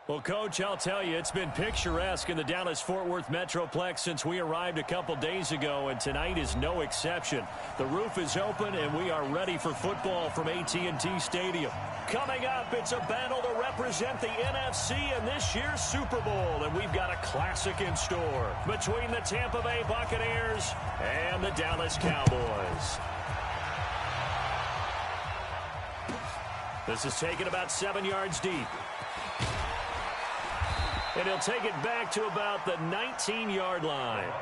Well, Coach, I'll tell you, it's been picturesque in the Dallas-Fort Worth Metroplex since we arrived a couple days ago, and tonight is no exception. The roof is open, and we are ready for football from AT&T Stadium. Coming up, it's a battle to represent the NFC in this year's Super Bowl, and we've got a classic in store between the Tampa Bay Buccaneers and the Dallas Cowboys. This is taken about 7 yards deep. And he'll take it back to about the 19-yard line.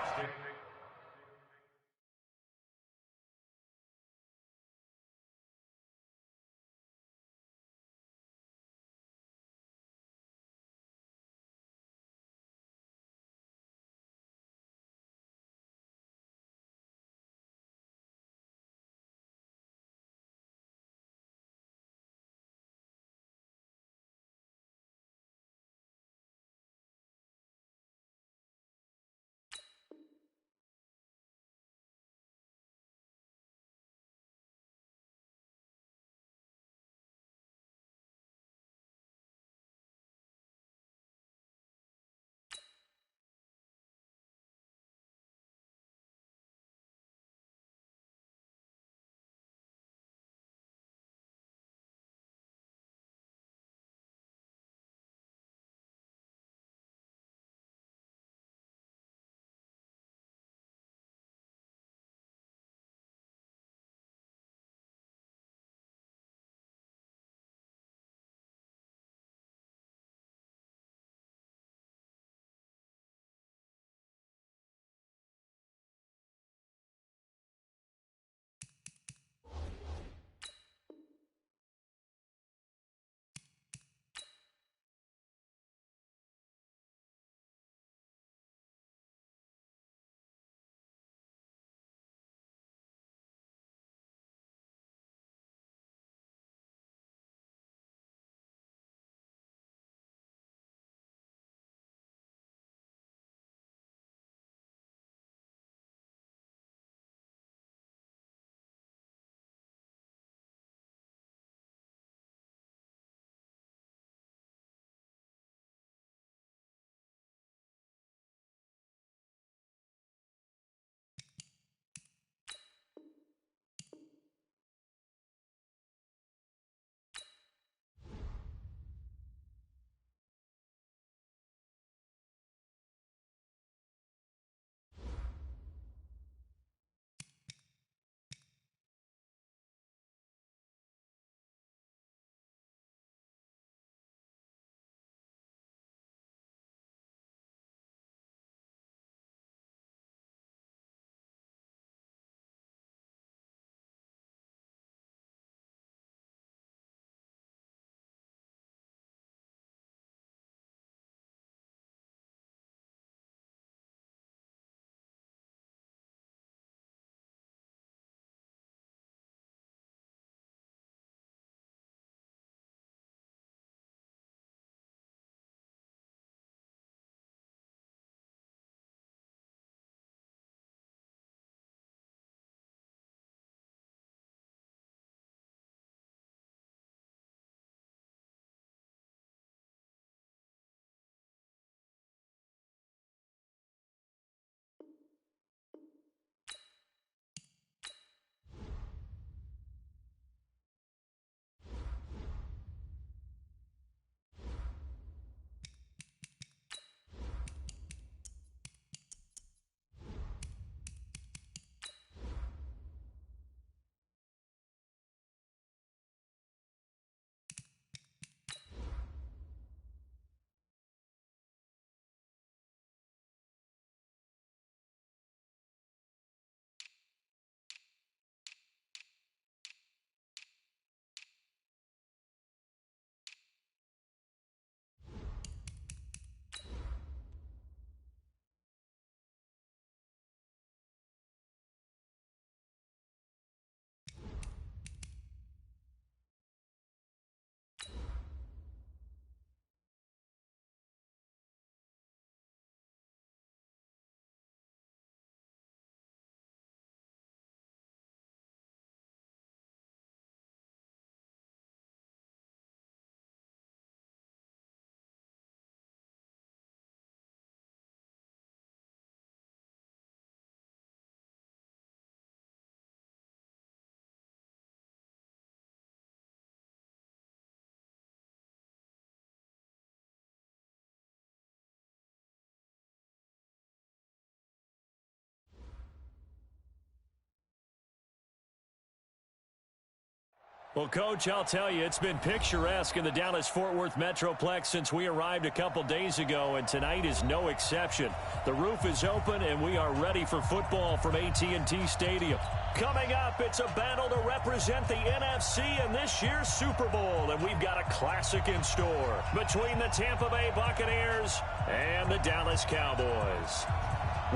Well, Coach, I'll tell you, it's been picturesque in the Dallas-Fort Worth Metroplex since we arrived a couple days ago, and tonight is no exception. The roof is open, and we are ready for football from AT&T Stadium. Coming up, it's a battle to represent the NFC in this year's Super Bowl, and we've got a classic in store between the Tampa Bay Buccaneers and the Dallas Cowboys.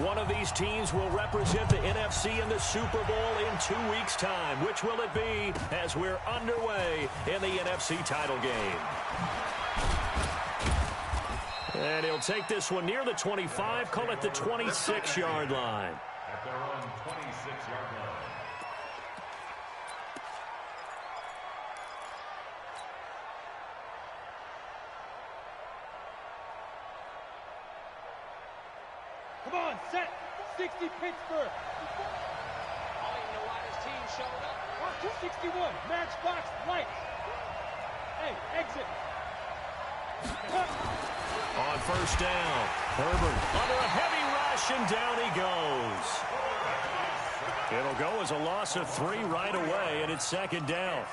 One of these teams will represent the NFC in the Super Bowl in 2 weeks' time. Which will it be as we're underway in the NFC title game? And he'll take this one near the 25, call it the 26-yard line. At their own 26-yard line. Come on, set. 60 Pittsburgh. I don't even know why this team showed up. 61, matchbox lights. Hey, exit. On first down, Herbert under a heavy rush, and down he goes. It'll go as a loss of 3 right away, and it's second down.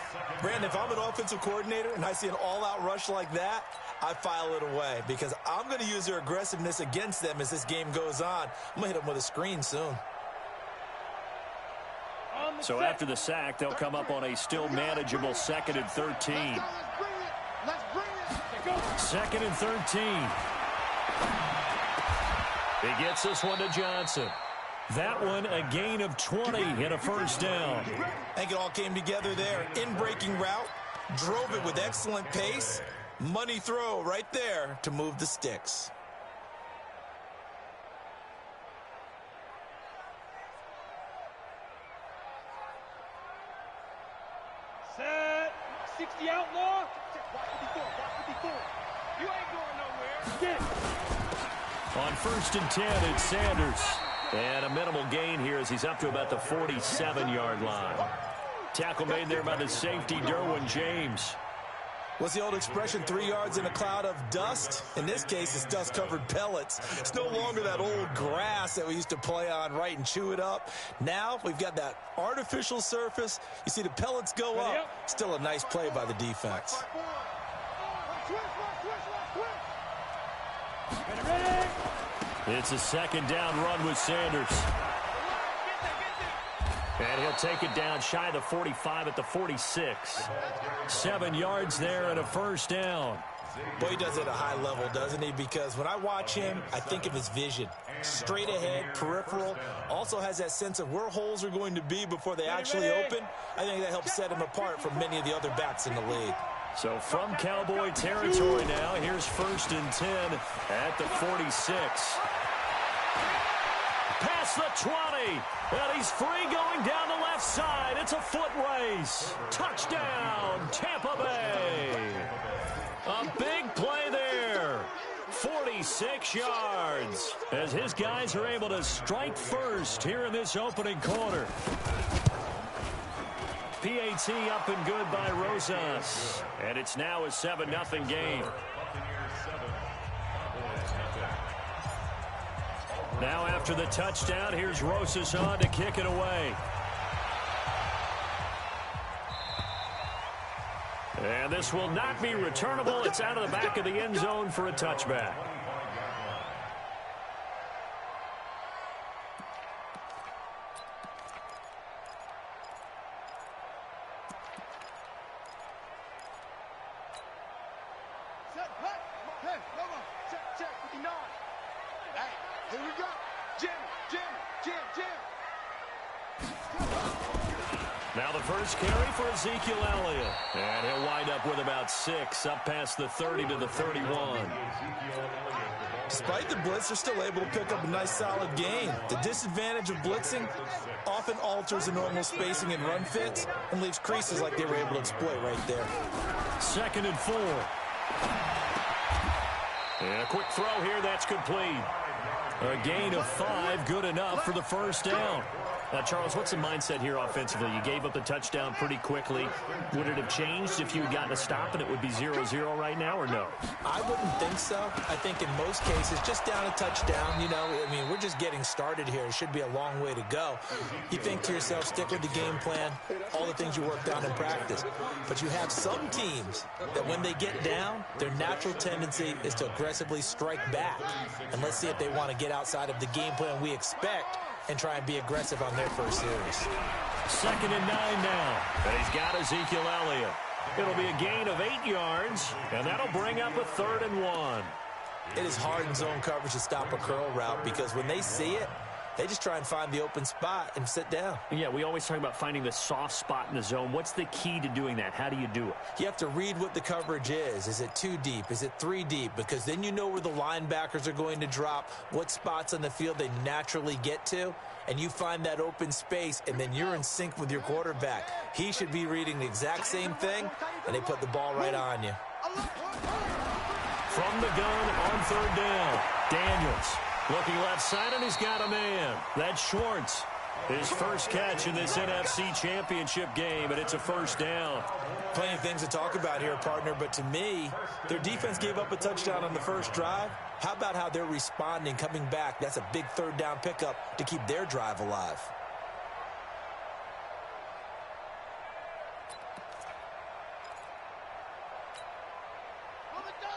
Brandon, if I'm an offensive coordinator and I see an all-out rush like that, I file it away because I'm going to use their aggressiveness against them as this game goes on. I'm going to hit them with a screen soon. So after the sack, they'll come up on a still manageable 2nd and 13. Let's bring it. 2nd and 13. He gets this one to Johnson. That one a gain of 20 and a first down. I think it all came together there. In-breaking route, drove it with excellent pace. Money throw right there to move the sticks. Set. 60 outlaw. Watch 54. You ain't going nowhere. Get it. On 1st and 10, it's Sanders. And a minimal gain here as he's up to about the 47-yard line. Tackle made there by the safety, Derwin James. What's the old expression, 3 yards in a cloud of dust? In this case, it's dust-covered pellets. It's no longer that old grass that we used to play on, right, and chew it up. Now we've got that artificial surface. You see the pellets go up. Still a nice play by the defense. It's a 2nd down run with Sanders. And he'll take it down shy of the 45 at the 46. 7 yards there and a first down. Boy, he does it at a high level, doesn't he? Because when I watch him, I think of his vision. Straight ahead, peripheral. Also has that sense of where holes are going to be before they actually open. I think that helps set him apart from many of the other backs in the league. So from Cowboy territory now, here's 1st and 10 at the 46. Past the 20, and he's free going down the left side. It's a foot race. Touchdown, Tampa Bay. A big play there. 46 yards as his guys are able to strike first here in this opening quarter. PAT up and good by Rosas. And it's now a 7-0 game. Now after the touchdown, here's Rosas on to kick it away. And this will not be returnable. It's out of the back of the end zone for a touchback. Now the first carry for Ezekiel Elliott. And he'll wind up with about 6, up past the 30 to the 31. Despite the blitz, they're still able to pick up a nice solid gain. The disadvantage of blitzing often alters the normal spacing and run fits and leaves creases like they were able to exploit right there. 2nd and 4. And a quick throw here, that's complete. A gain of 5, good enough for the first down. Charles, what's the mindset here offensively? You gave up the touchdown pretty quickly. Would it have changed if you had gotten a stop and it would be 0-0 right now, or no? I wouldn't think so. I think in most cases, just down a touchdown, you know, I mean, we're just getting started here. It should be a long way to go. You think to yourself, stick with the game plan, all the things you worked on in practice. But you have some teams that when they get down, their natural tendency is to aggressively strike back. And let's see if they want to get outside of the game plan we expect and try and be aggressive on their first series. 2nd and 9 now. And he's got Ezekiel Elliott. It'll be a gain of 8 yards, and that'll bring up a 3rd and 1. It is hard in zone coverage to stop a curl route because when they see it, they just try and find the open spot and sit down. Yeah, we always talk about finding the soft spot in the zone. What's the key to doing that? How do you do it? You have to read what the coverage is. Is it 2 deep? Is it 3 deep? Because then you know where the linebackers are going to drop, what spots on the field they naturally get to, and you find that open space, and then you're in sync with your quarterback. He should be reading the exact same thing, and they put the ball right on you. From the gun on 3rd down, Daniels. Looking left side, and he's got a man. That's Schwartz. His first catch in this NFC Championship game, and it's a 1st down. Plenty of things to talk about here, partner, but to me, their defense gave up a touchdown on the first drive. How about how they're responding, coming back? That's a big 3rd down pickup to keep their drive alive.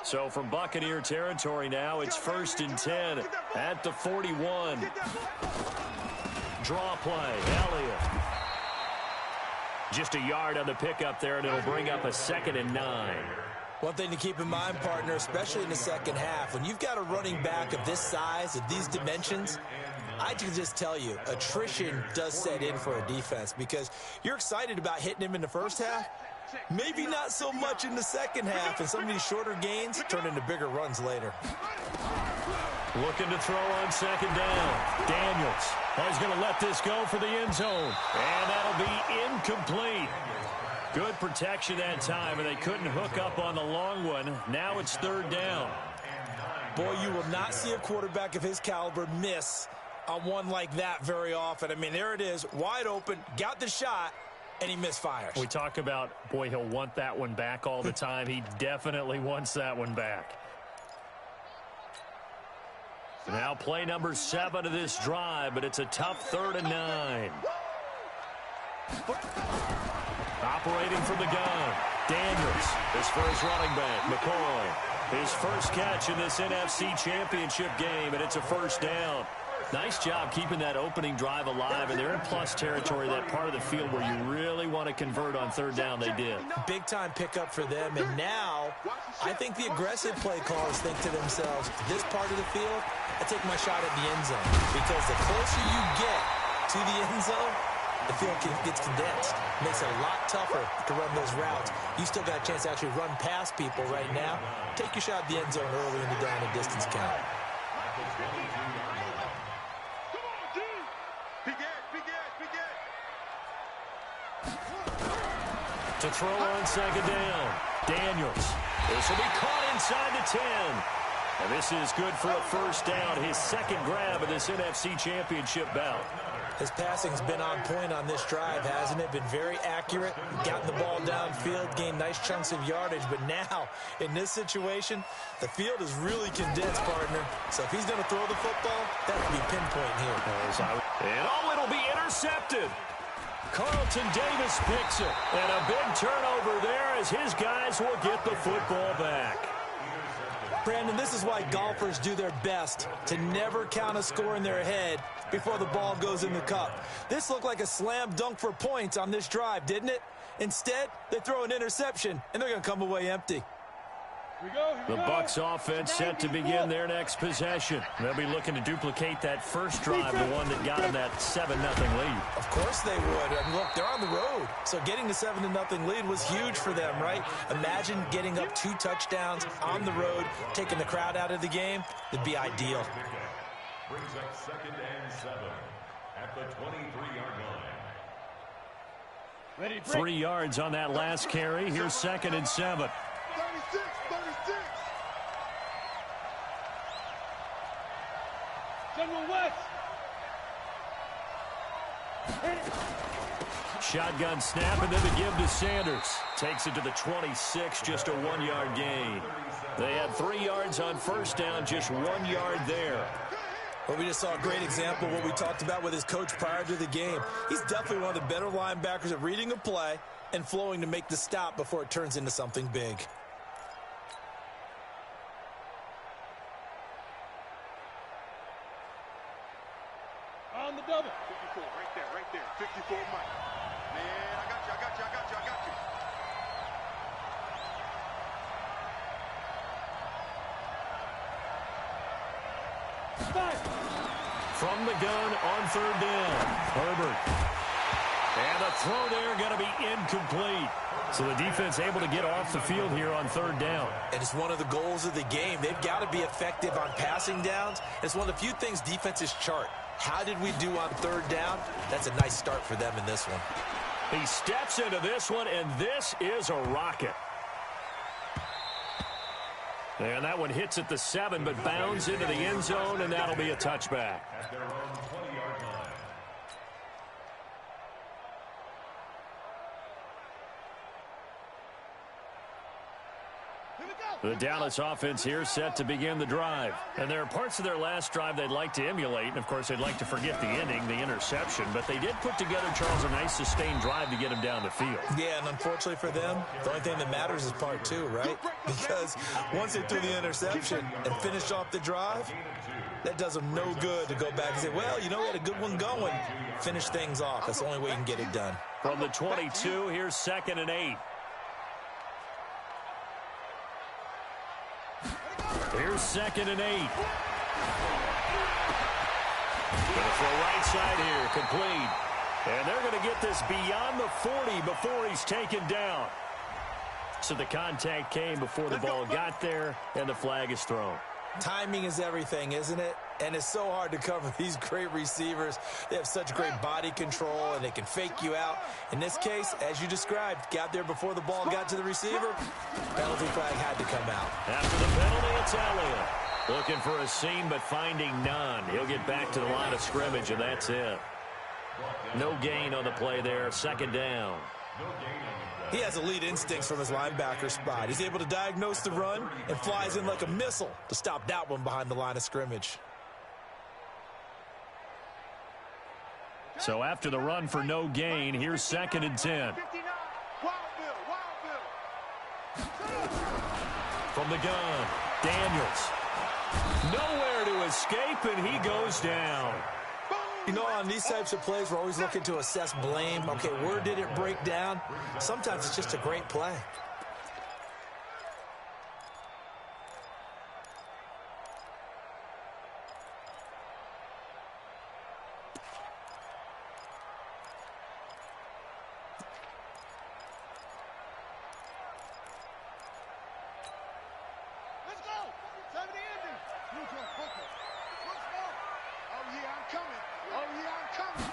So from Buccaneer territory now, it's 1st and 10 at the 41. Draw play, Elliott. Just a yard on the pickup there, and it'll bring up a 2nd and 9. One thing to keep in mind, partner, especially in the second half, when you've got a running back of this size, of these dimensions, I can just tell you, attrition does set in for a defense because you're excited about hitting him in the first half. Maybe not so much in the second half, and some of these shorter gains turn into bigger runs later. Looking to throw on 2nd down. Daniels. He's going to let this go for the end zone. And that'll be incomplete. Good protection that time, and they couldn't hook up on the long one. Now it's 3rd down. Boy, you will not see a quarterback of his caliber miss on one like that very often. I mean, there it is, wide open, got the shot, and he misfires. We talk about, boy, he'll want that one back all the time. He definitely wants that one back. Now play number 7 of this drive, but it's a tough 3rd and 9. Operating from the gun, Daniels. His first running back, McCoy. His first catch in this NFC Championship game, and it's a 1st down. Nice job keeping that opening drive alive, and they're in plus territory, that part of the field where you really want to convert on 3rd down. They did. Big-time pickup for them, and now I think the aggressive play callers think to themselves, this part of the field, I take my shot at the end zone, because the closer you get to the end zone, the field gets condensed. Makes it a lot tougher to run those routes. You still got a chance to actually run past people right now. Take your shot at the end zone early in the down and distance count. To throw on 2nd down, Daniels. This will be caught inside the 10. And this is good for a 1st down, his 2nd grab of this NFC Championship bout. His passing's been on point on this drive, hasn't it? Been very accurate, gotten the ball downfield, gained nice chunks of yardage. But now, in this situation, the field is really condensed, partner. So if he's going to throw the football, that would be pinpoint here. And it'll be intercepted. Carlton Davis picks it. And a big turnover there as his guys will get the football back. Brandon, this is why golfers do their best to never count a score in their head before the ball goes in the cup. This looked like a slam dunk for points on this drive, didn't it? Instead, they throw an interception, and they're going to come away empty. The Bucs offense set to begin their next possession. They'll be looking to duplicate that first drive, the one that got them that 7-0 lead. Of course they would. I mean, look, they're on the road. So getting the 7-0 lead was huge for them, right? Imagine getting up 2 touchdowns on the road, taking the crowd out of the game. It'd be ideal. Brings up 2nd and 7 at the 23-yard line. 3 yards on that last carry. Here's 2nd and 7. 36. General West. Shotgun snap, and then the give to Sanders. Takes it to the 26, just a 1-yard gain. They had 3 yards on first down, just 1 yard there. Well, we just saw a great example of what we talked about with his coach prior to the game. He's definitely one of the better linebackers at reading a play and flowing to make the stop before it turns into something big. On the double. 54, right there. 54 Mike. Man, I got you. From the gun on third down, Herbert. And the throw there going to be incomplete. So the defense able to get off the field here on third down. And it's one of the goals of the game. They've got to be effective on passing downs. It's one of the few things defenses chart. How did we do on third down? That's a nice start for them in this one. He steps into this one, and this is a rocket. And that one hits at the 7, but bounds into the end zone, and that'll be a touchback. At their own 20-yard line. The Dallas offense here set to begin the drive. And there are parts of their last drive they'd like to emulate. And, of course, they'd like to forget the ending, the interception. But they did put together, Charles, a nice sustained drive to get him down the field. Yeah, and unfortunately for them, the only thing that matters is part 2, right? Because once they threw the interception and finished off the drive, that does them no good to go back and say, well, you know, we had a good one going. Finish things off. That's the only way you can get it done. From the 22, here's 2nd and 8. Here's 2nd and 8. Gonna throw right side here, complete. And they're going to get this beyond the 40 before he's taken down. So the contact came before the ball got there, and the flag is thrown. Timing is everything, isn't it? And it's so hard to cover these great receivers. They have such great body control, and they can fake you out. In this case, as you described, got there before the ball got to the receiver. Penalty flag had to come out. After the penalty, it's Elliott. Looking for a seam, but finding none. He'll get back to the line of scrimmage, and that's it. No gain on the play there. 2nd down. He has elite instincts from his linebacker spot. He's able to diagnose the run and flies in like a missile to stop that one behind the line of scrimmage. So after the run for no gain, here's 2nd and 10. From the gun, Daniels. Nowhere to escape, and he goes down. You know, on these types of plays, we're always looking to assess blame. Okay, where did it break down? Sometimes it's just a great play. Let's go. 70 ending. Oh, yeah, I'm coming.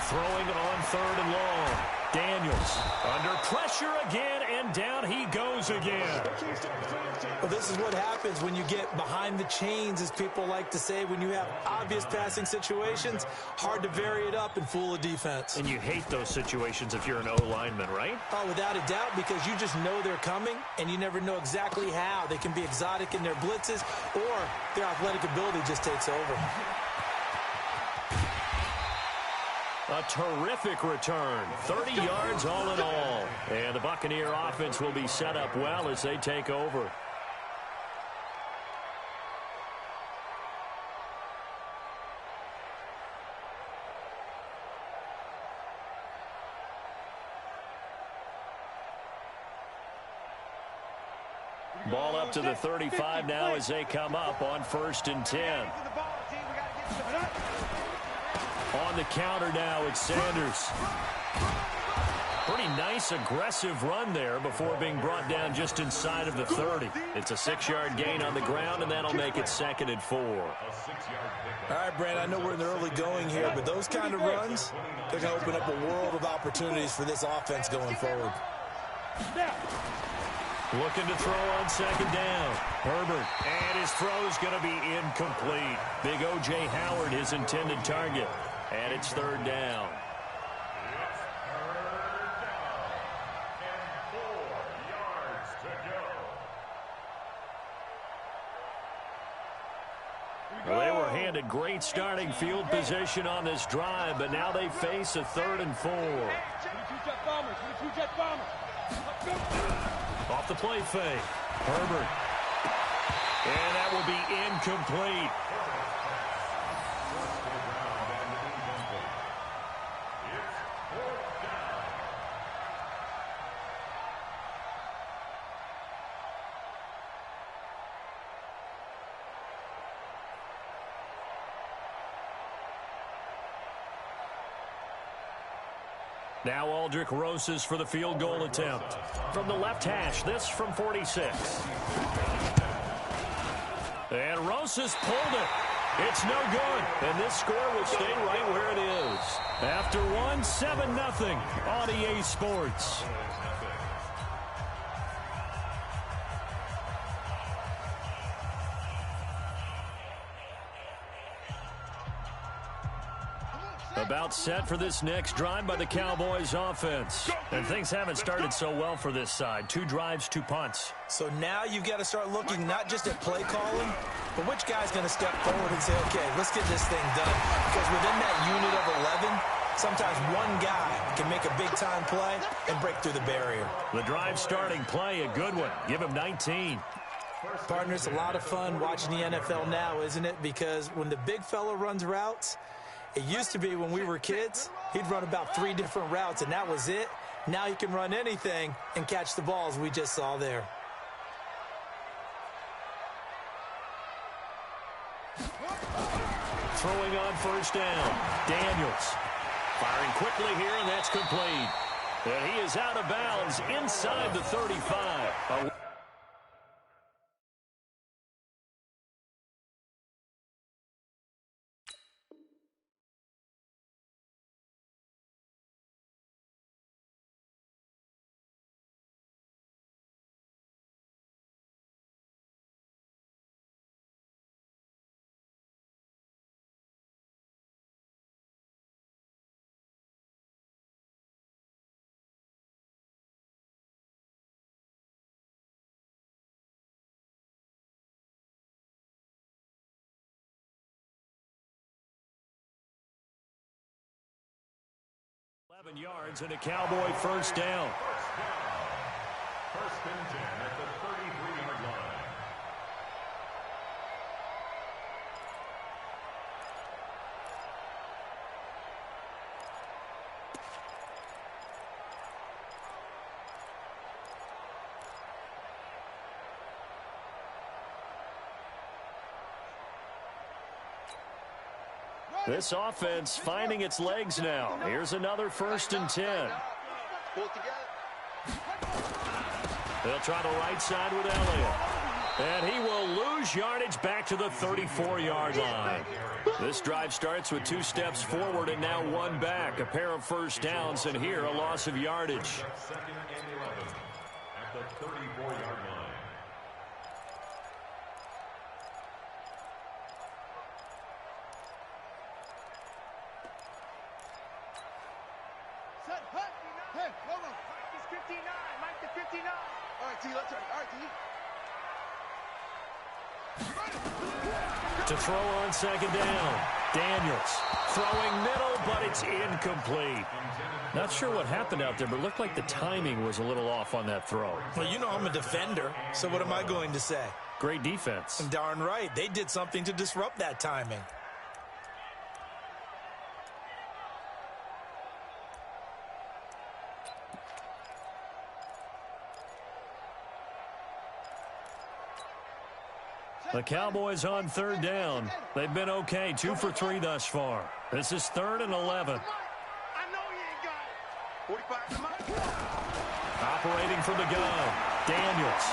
Throwing on 3rd and long. Daniels under pressure again, and down he goes again. Well, this is what happens when you get behind the chains, as people like to say. When you have obvious passing situations, hard to vary it up and fool a defense. And you hate those situations if you're an O-lineman, right? Oh, without a doubt, because you just know they're coming, and you never know exactly how. They can be exotic in their blitzes, or their athletic ability just takes over. A terrific return. 30 yards all in all. And the Buccaneer offense will be set up well as they take over. Ball up to the 35 now as they come up on 1st and 10. On the counter now, it's Sanders. Pretty nice, aggressive run there before being brought down just inside of the 30. It's a 6-yard gain on the ground, and that'll make it 2nd and 4. All right, Brent, I know we're in the early going here, but those kind of runs, they're going to open up a world of opportunities for this offense going forward. Looking to throw on 2nd down. Herbert, and his throw's going to be incomplete. Big O.J. Howard, his intended target. And it's 3rd down. had great starting field position on this drive, but now they face a 3rd and 4. 22-jet bomber, 22-jet bomber. Off the play fake. Herbert. And that will be incomplete. Now Aldrich Rosas for the field goal attempt. From the left hash, this from 46. And Rosas pulled it. It's no good. And this score will stay right where it is. After one, 7-0 on EA Sports. About set for this next drive by the Cowboys offense. And things haven't started so well for this side. 2 drives, 2 punts. So now you've got to start looking not just at play calling, but which guy's going to step forward and say, okay, let's get this thing done. Because within that unit of 11, sometimes one guy can make a big-time play and break through the barrier. The drive starting play, a good one. Give him 19. Partner, it's a lot of fun watching the NFL now, isn't it? Because when the big fella runs routes, it used to be when we were kids, he'd run about 3 different routes, and that was it. Now he can run anything and catch the balls we just saw there. Throwing on first down. Daniels. Firing quickly here, and that's complete. And he is out of bounds inside the 35. Yards and a Cowboy first down. First and 10 at the 33-yard line. This offense finding its legs now. Here's another first and 10. They'll try the right side with Elliott. And he will lose yardage back to the 34-yard line. This drive starts with 2 steps forward and now 1 back. A pair of first downs, and here a loss of yardage. Second and 11 at the 34-yard line. Hey, hold on. Mike is 59. Mike the 59. All right, T, let's turn. All right, T. To throw on second down. Daniels throwing middle, but it's incomplete. Not sure what happened out there, but it looked like the timing was a little off on that throw. Well, you know I'm a defender, so what am I going to say? Great defense. And darn right, they did something to disrupt that timing. The Cowboys on third down. They've been okay, 2 for 3 thus far. This is 3rd and 11. I know you ain't got it. 45. Operating from the gun. Daniels.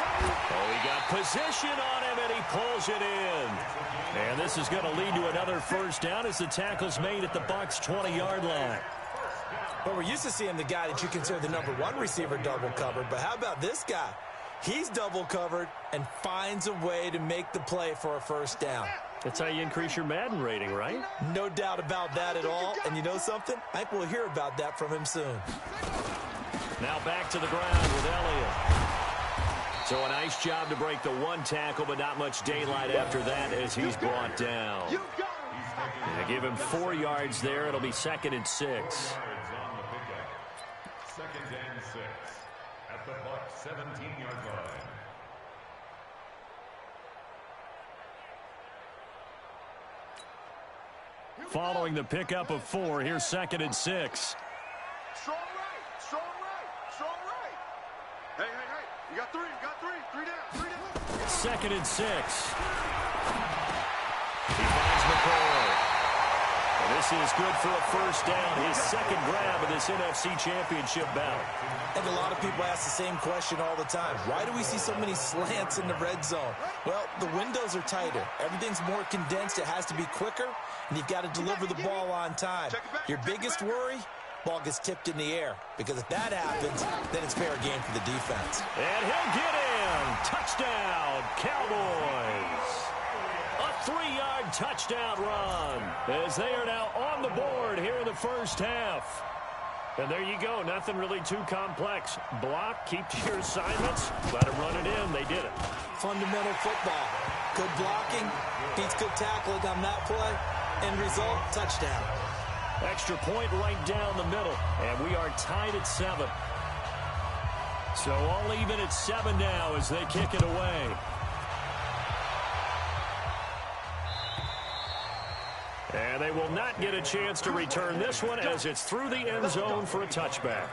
Oh, he got position on him, and he pulls it in. And this is going to lead to another first down as the tackle's made at the Bucs' 20-yard line. But we're used to seeing the guy that you consider the #1 receiver double covered. But how about this guy? He's double covered and finds a way to make the play for a first down. That's how you increase your Madden rating, right? No doubt about that at all. And you know something? I think we'll hear about that from him soon. Now back to the ground with Elliott. So a nice job to break the 1 tackle, but not much daylight after that as he's brought down. They give him 4 yards there. It'll be 2nd and 6. Yards on the pickup. 2nd and 6 at the Bucs 17-yard line. Following the pickup of 4, here's 2nd and 6. Strong right, strong right, strong right. Hey, hey, hey, you got 3 down. 2nd and 6. He finds McCoy. And this is good for a first down. His 2nd grab of this NFC Championship bout. And a lot of people ask the same question all the time. Why do we see so many slants in the red zone? Well, the windows are tighter. Everything's more condensed. It has to be quicker, and you've got to deliver the ball on time. Your biggest worry? Ball gets tipped in the air, because if that happens, then it's fair game for the defense. And he'll get in. Touchdown, Cowboys. A 3-yard touchdown run as they are now on the board here in the first half. And there you go. Nothing really too complex. Block, keep to your assignments, let them run it in. They did it. Fundamental football. Good blocking, beats good tackling on that play. End result, touchdown. Extra point right down the middle. And we are tied at 7. So all even at 7 now as they kick it away. And they will not get a chance to return this one as it's through the end zone for a touchback.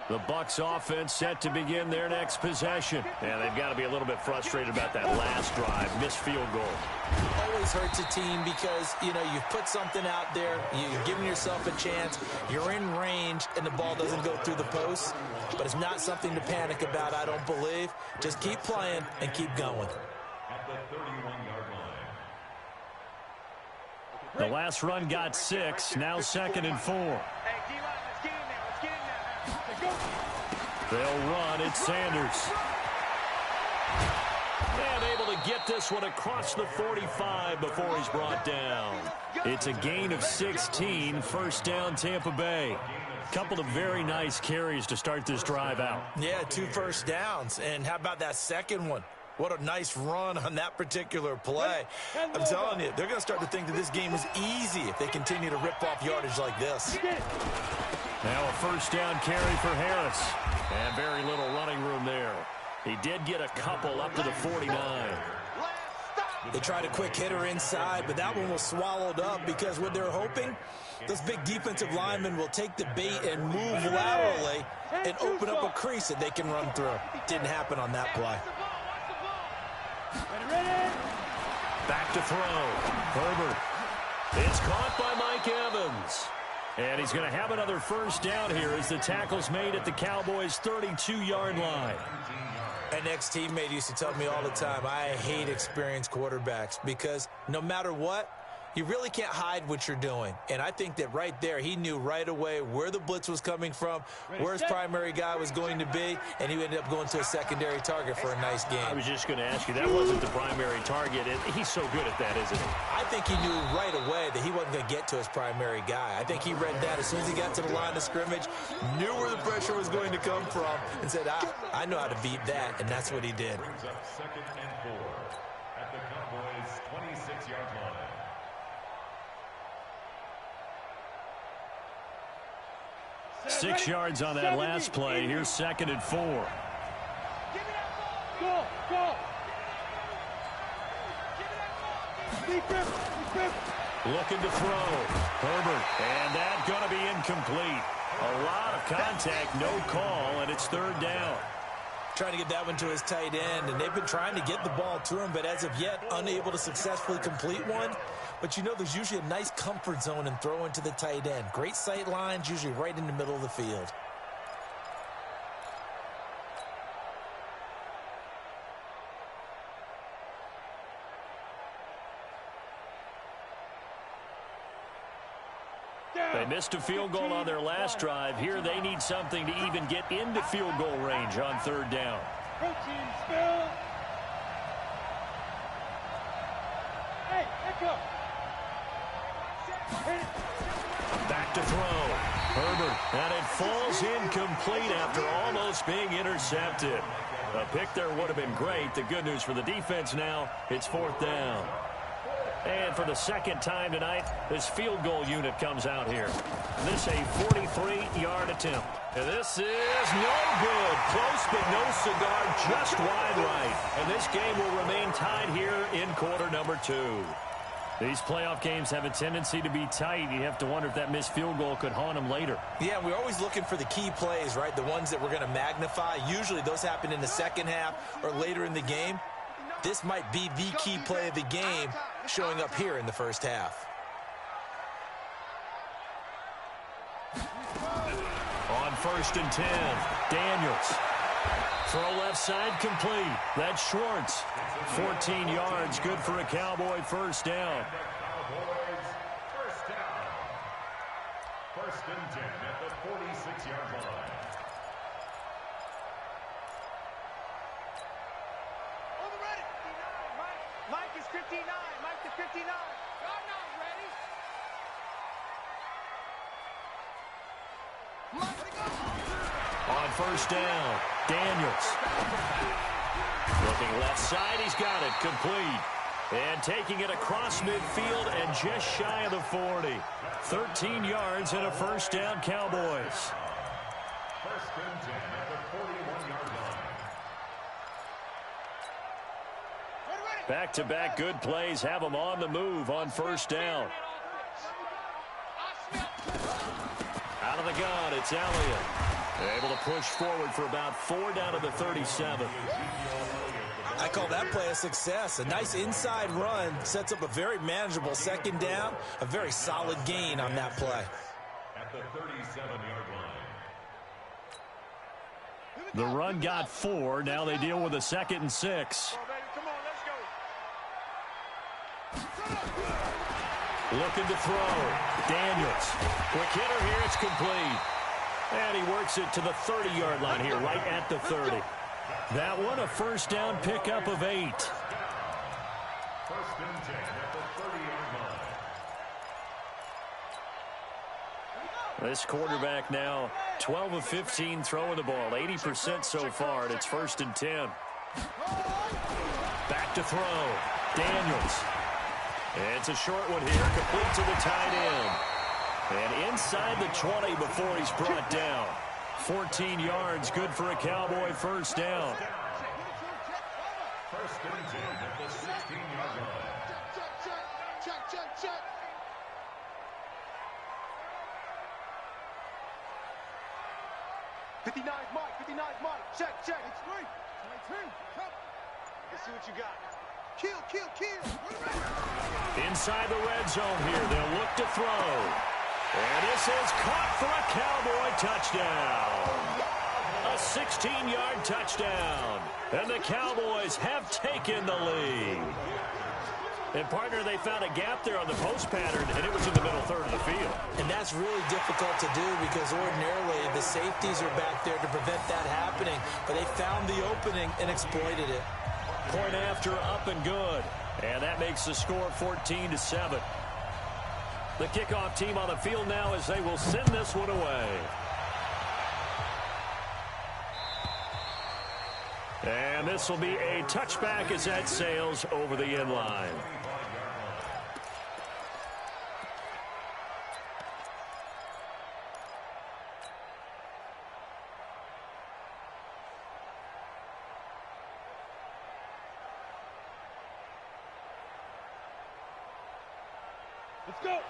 The Bucs offense set to begin their next possession. And they've got to be a little bit frustrated about that last drive. Missed field goal. Always hurts a team because, you know, you've put something out there. You're giving yourself a chance. You're in range, and the ball doesn't go through the post. But it's not something to panic about, I don't believe. Just keep playing and keep going. At the 31-yard line. The last run got 6. Now 2nd and 4. Hey, D-line, let's get in there. Let's get in there. Let's go. They'll run. It's Sanders. And able to get this one across the 45 before he's brought down. It's a gain of 16. First down, Tampa Bay. Couple of very nice carries to start this drive out. Yeah, 2 first downs. And how about that second one? What a nice run on that particular play. I'm telling you, they're going to start to think that this game is easy if they continue to rip off yardage like this. Now a first down carry for Harris. And very little running room there. He did get a couple up to the 49. They tried a quick hitter inside, but that one was swallowed up because what they're hoping, those big defensive linemen will take the bait and move laterally and open up a crease that they can run through. Didn't happen on that play. Back to throw. Herbert. It's caught by Mike Evans. And he's going to have another first down here as the tackle's made at the Cowboys' 32-yard line. An ex-teammate used to tell me all the time, I hate experienced quarterbacks because no matter what, you really can't hide what you're doing. And I think that right there, he knew right away where the blitz was coming from, where his primary guy was going to be, and he ended up going to a secondary target for a nice game. I was just going to ask you, that wasn't the primary target. And he's so good at that, isn't he? I think he knew right away that he wasn't going to get to his primary guy. I think he read that as soon as he got to the line of scrimmage, knew where the pressure was going to come from, and said, I know how to beat that, and that's what he did. Brings up 2nd and 4 at the Cowboys' 26-yard line. 6 yards on that last play. Here's 2nd and 4. Go, go. Looking to throw. Herbert. And that's going to be incomplete. A lot of contact, no call, and it's 3rd down. Trying to get that one to his tight end, and they've been trying to get the ball to him, but as of yet, unable to successfully complete one. But you know, there's usually a nice comfort zone in throwing to the tight end. Great sight lines, usually right in the middle of the field. They missed a field goal on their last drive. Here they need something to even get into field goal range on 3rd down. Protein spill. Hey, echo. Back to throw. Herbert, and it falls incomplete after almost being intercepted. A pick there would have been great. The good news for the defense now, it's 4th down. And for the second time tonight, this field goal unit comes out here. This a 43-yard attempt. And this is no good. Close, but no cigar, just wide right. And this game will remain tied here in quarter number 2. These playoff games have a tendency to be tight. You have to wonder if that missed field goal could haunt them later. Yeah, we're always looking for the key plays, right? The ones that we're going to magnify. Usually those happen in the second half or later in the game. This might be the key play of the game showing up here in the first half. On 1st and 10, Daniels. Throw left side complete. That's Schwartz. 14 yards, good for a Cowboy first down. Cowboys first down. 1st and 10 at the 46-yard line. Over ready. 59, Mike is 59. Mike to 59. God knows ready. On 1st down, Daniels. Looking left side, he's got it, complete. And taking it across midfield and just shy of the 40. 13 yards and a first down, Cowboys. 1st and 10 at the 41-yard line. Back-to-back good plays have them on the move on 1st down. Out of the gun, it's Elliott. Able to push forward for about 4 down to the 37. I call that play a success. A nice inside run sets up a very manageable 2nd down. A very solid gain on that play. At the 37-yard line. The run got 4. Now they deal with a 2nd and 6. Come on, let's go. Looking to throw. Daniels. Quick hitter here. It's complete. And he works it to the 30-yard line here, right at the 30. That one, a first down pickup of 8. 1st and 10 at the 30-yard line. This quarterback now 12 of 15 throwing the ball, 80% so far, and it's 1st and 10. Back to throw. Daniels. It's a short one here, complete to the tight end. And inside the 20 before he's brought down. 14 yards, good for a Cowboy first down. 1st and 10 at the 16-yard line. Check. 59, Mike. 59, Mike. Check. It's 3. 22. Let's see what you got. Kill. Inside the red zone here, they'll look to throw. And this is caught for a Cowboy touchdown. A 16-yard touchdown. And the Cowboys have taken the lead. And, partner, they found a gap there on the post pattern, and it was in the middle third of the field. And that's really difficult to do because ordinarily the safeties are back there to prevent that happening. But they found the opening and exploited it. Point after, up and good. And that makes the score 14-7. The kickoff team on the field now as they will send this one away. And this will be a touchback as that sails over the end line.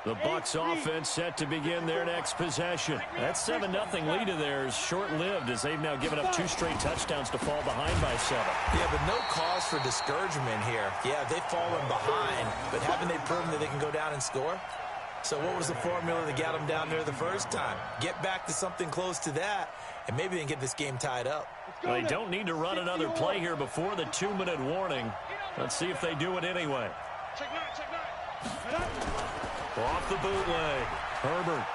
The Bucs offense set to begin their next possession. That 7-0 lead of theirs short-lived as they've now given up 2 straight touchdowns to fall behind by 7. Yeah, but no cause for discouragement here. Yeah, they've fallen behind, but haven't they proven that they can go down and score? So what was the formula that got them down there the first time? Get back to something close to that, and maybe they can get this game tied up. Well, they don't need to run another play here before the 2-minute warning. Let's see if they do it anyway. Check nine. Off the bootleg. Herbert.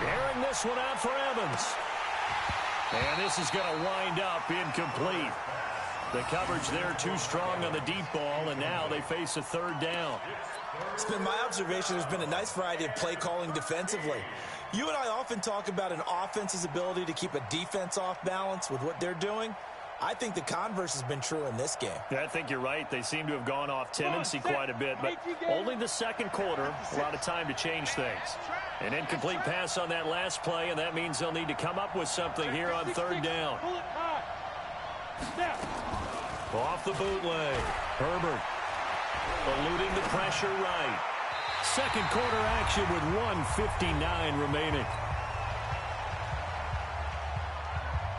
Airing this one out for Evans. And this is going to wind up incomplete. The coverage there too strong on the deep ball, and now they face a third down. It's been my observation there's been a nice variety of play calling defensively. You and I often talk about an offense's ability to keep a defense off balance with what they're doing. I think the converse has been true in this game. Yeah, I think you're right. They seem to have gone off tendency quite a bit, but only the second quarter, a lot of time to change things. An incomplete pass on that last play, and that means they'll need to come up with something here on third down. Off the bootleg. Herbert eluding the pressure right. Second quarter action with 1:59 remaining.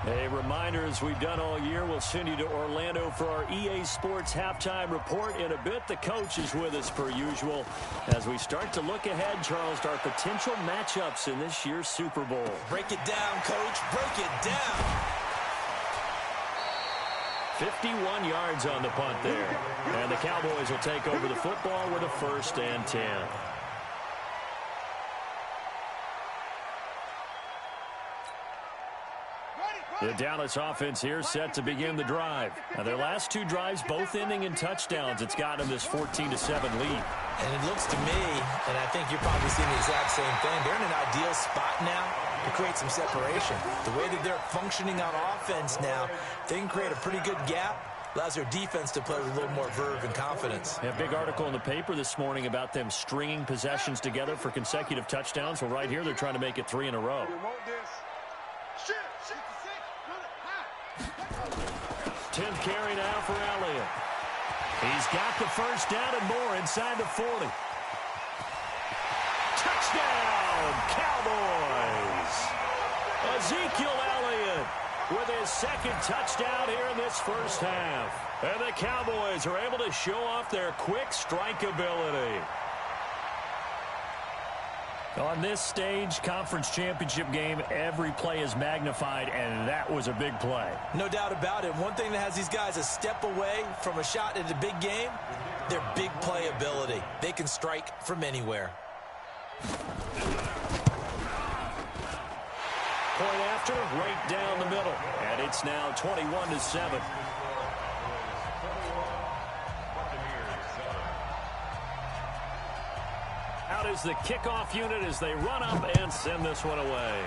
A reminder, as we've done all year, we'll send you to Orlando for our EA Sports halftime report in a bit. The coach is with us per usual as we start to look ahead, Charles, to our potential matchups in this year's Super Bowl. Break it down, Coach. Break it down. 51 yards on the punt there. And the Cowboys will take over the football with a 1st and 10. The Dallas offense here set to begin the drive. Now their last 2 drives both ending in touchdowns. It's got them this 14-7 lead. And it looks to me, and I think you're probably seeing the exact same thing, they're in an ideal spot now to create some separation. The way that they're functioning on offense now, they can create a pretty good gap. Allows their defense to play with a little more verve and confidence. A big article in the paper this morning about them stringing possessions together for consecutive touchdowns. Well, right here they're trying to make it 3 in a row. 10th carry now for Elliott. He's got the first down and more inside the 40. Touchdown, Cowboys! Ezekiel Elliott with his second touchdown here in this first half. And the Cowboys are able to show off their quick strike ability. On this stage, conference championship game, every play is magnified, and that was a big play. No doubt about it. One thing that has these guys a step away from a shot at a big game, their big play ability. They can strike from anywhere. Point after, right down the middle. And it's now 21-7. Out is the kickoff unit as they run up and send this one away.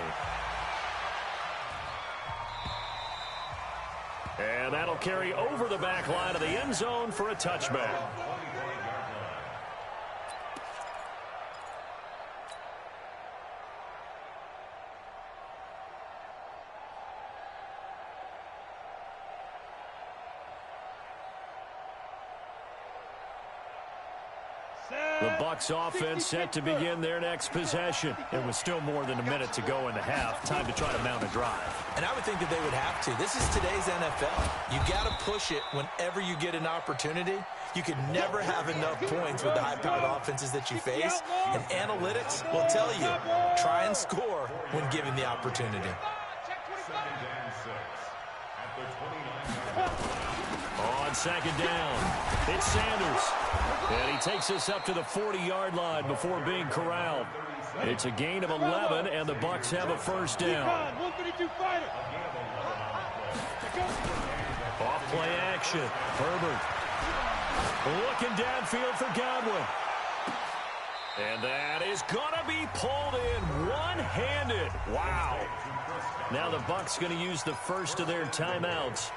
And that'll carry over the back line of the end zone for a touchback. The Bucs offense set to begin their next possession. It was still more than a minute to go in the half. Time to try to mount a drive. And I would think that they would have to. This is today's NFL. You got to push it whenever you get an opportunity. You could never have enough points with the high-powered offenses that you face. And analytics will tell you, try and score when given the opportunity. 2nd and 6 at the 29. On second down, it's Sanders. And he takes us up to the 40-yard line before being corralled. It's a gain of 11, and the Bucs have a first down. Off play action. Herbert looking downfield for Godwin. And that is going to be pulled in one-handed. Wow. Now the Bucs going to use the first of their timeouts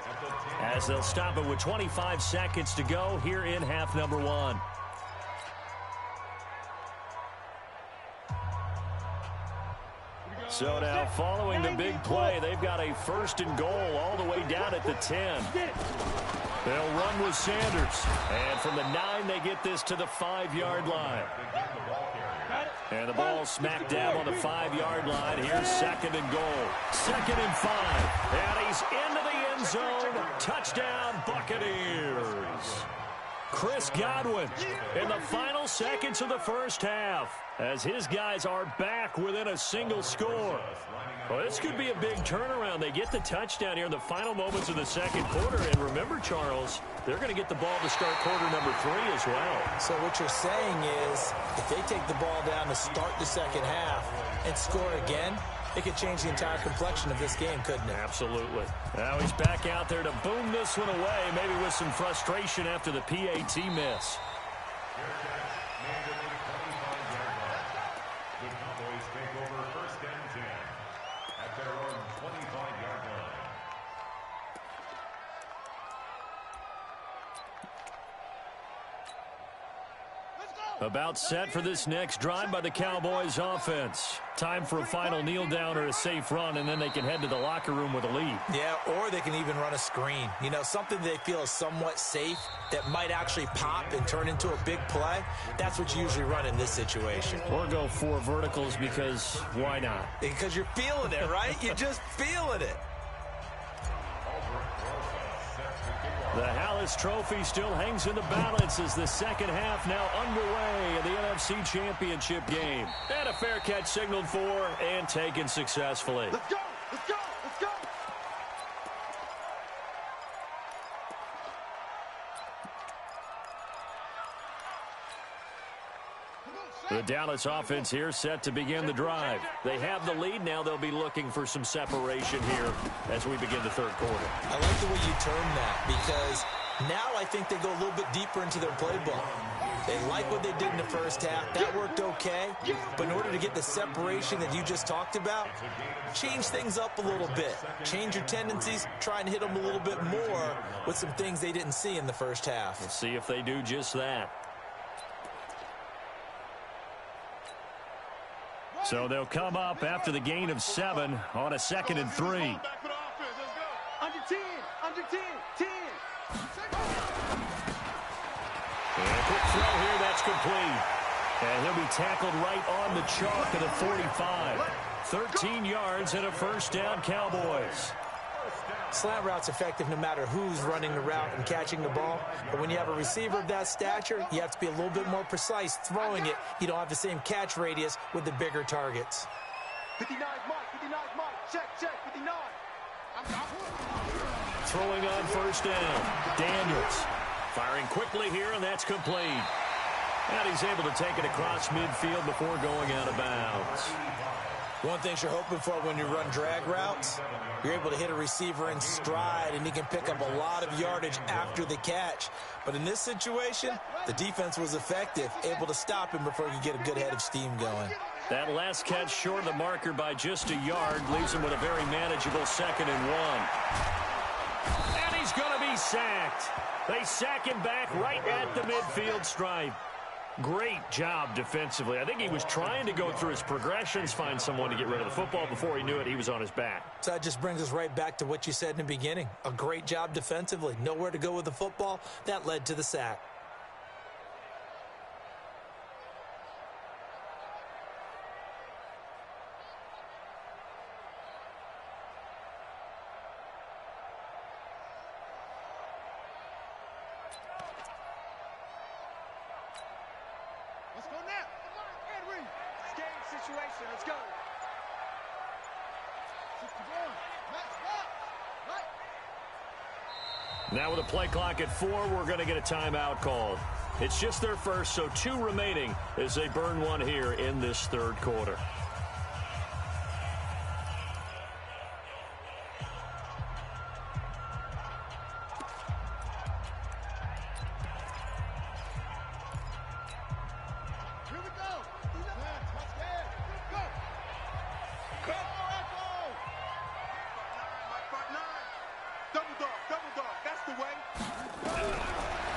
as they'll stop it with 25 seconds to go here in half number 1. So now following the big play, they've got a 1st and goal all the way down at the 10. They'll run with Sanders. And from the 9, they get this to the 5-yard line. And the ball smack dab on the 5-yard line. Here's 2nd and goal. 2nd and 5. And he's into the end zone. Touchdown, Buccaneers. Chris Godwin in the final seconds of the first half as his guys are back within a single score. Well, this could be a big turnaround. They get the touchdown here in the final moments of the second quarter. And remember, Charles, they're going to get the ball to start quarter number 3 as well. So what you're saying is if they take the ball down to start the second half and score again, it could change the entire complexion of this game, couldn't it? Absolutely. Now he's back out there to boom this one away, maybe with some frustration after the PAT miss. The Cowboys take over first and 10 at their own 25-yard line. About set for this next drive by the Cowboys offense. Time for a final kneel down or a safe run, and then they can head to the locker room with a lead. Yeah, or they can even run a screen. You know, something they feel is somewhat safe that might actually pop and turn into a big play. That's what you usually run in this situation. Or go 4 verticals because why not? Because you're feeling it, right? You're just feeling it. The Hallis Trophy still hangs in the balance as the second half now underway in the NFC Championship game. And a fair catch signaled for and taken successfully. Let's go! Let's go! Let's go! The Dallas offense here set to begin the drive. They have the lead. Now they'll be looking for some separation here as we begin the third quarter. I like the way you term that because now I think they go a little bit deeper into their playbook. They like what they did in the first half. That worked okay. But in order to get the separation that you just talked about, change things up a little bit. Change your tendencies. Try and hit them a little bit more with some things they didn't see in the first half. Let's see if they do just that. So they'll come up after the gain of 7 on a 2nd and 3. Under 10! Under 10! 10! And a quick throw here, that's complete. And he'll be tackled right on the chalk of the 45. 13 yards and a first down, Cowboys. Slant route's effective no matter who's running the route and catching the ball. But when you have a receiver of that stature, you have to be a little bit more precise throwing it. You don't have the same catch radius with the bigger targets. 59 Mike, 59 Mike, check, 59. Throwing on first down. Daniels firing quickly here, and that's complete. And he's able to take it across midfield before going out of bounds. One thing you're hoping for when you run drag routes, you're able to hit a receiver in stride, and he can pick up a lot of yardage after the catch. But in this situation, the defense was effective, able to stop him before he could get a good head of steam going. That last catch short of the marker by just a yard leaves him with a very manageable 2nd and 1. And he's going to be sacked. They sack him back right at the midfield stripe. Great job defensively. I think he was trying to go through his progressions, find someone to get rid of the football. Before he knew it, he was on his back. So that just brings us right back to what you said in the beginning. A great job defensively. Nowhere to go with the football. That led to the sack. Let's go now. Henry. It's game situation. Let's go. 61. Max, right. Now with a play clock at 4, we're going to get a timeout called. It's just their first, so 2 remaining as they burn one here in this third quarter.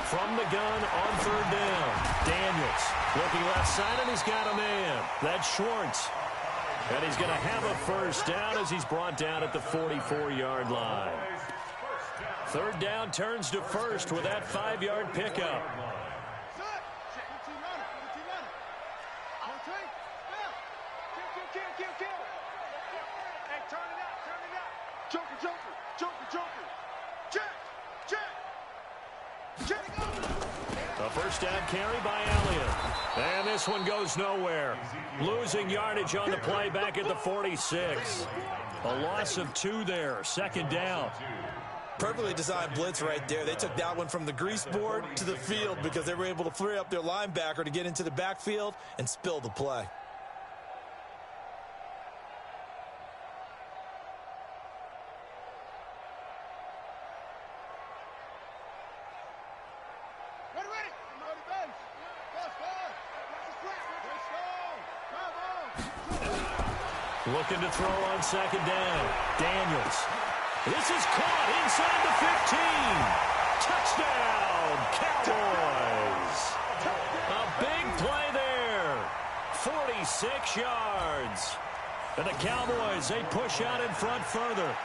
From the gun on third down, Daniels looking left side, and he's got a man. That's Schwartz. And he's going to have a first down as he's brought down at the 44-yard line. Third down turns to first with that 5-yard pickup. A first down carry by Elliott. And this one goes nowhere. Losing yardage on the play back at the 46. A loss of 2 there. Second down. Perfectly designed blitz right there. They took that one from the grease board to the field because they were able to free up their linebacker to get into the backfield and spill the play. Looking to throw on second down. Daniels. This is caught inside the 15. Touchdown, Cowboys. A big play there. 46 yards. And the Cowboys, they push out in front further.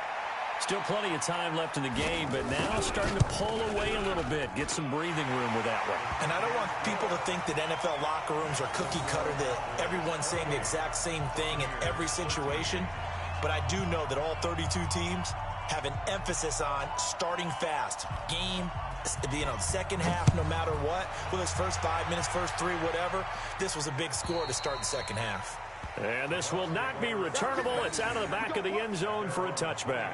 Still plenty of time left in the game, but now starting to pull away a little bit. Get some breathing room with that one. And I don't want people to think that NFL locker rooms are cookie cutter, that everyone's saying the exact same thing in every situation. But I do know that all 32 teams have an emphasis on starting fast. Game, second half, no matter what. Whether it's first 5 minutes, first 3, whatever. This was a big score to start the second half. And this will not be returnable. It's out of the back of the end zone for a touchback.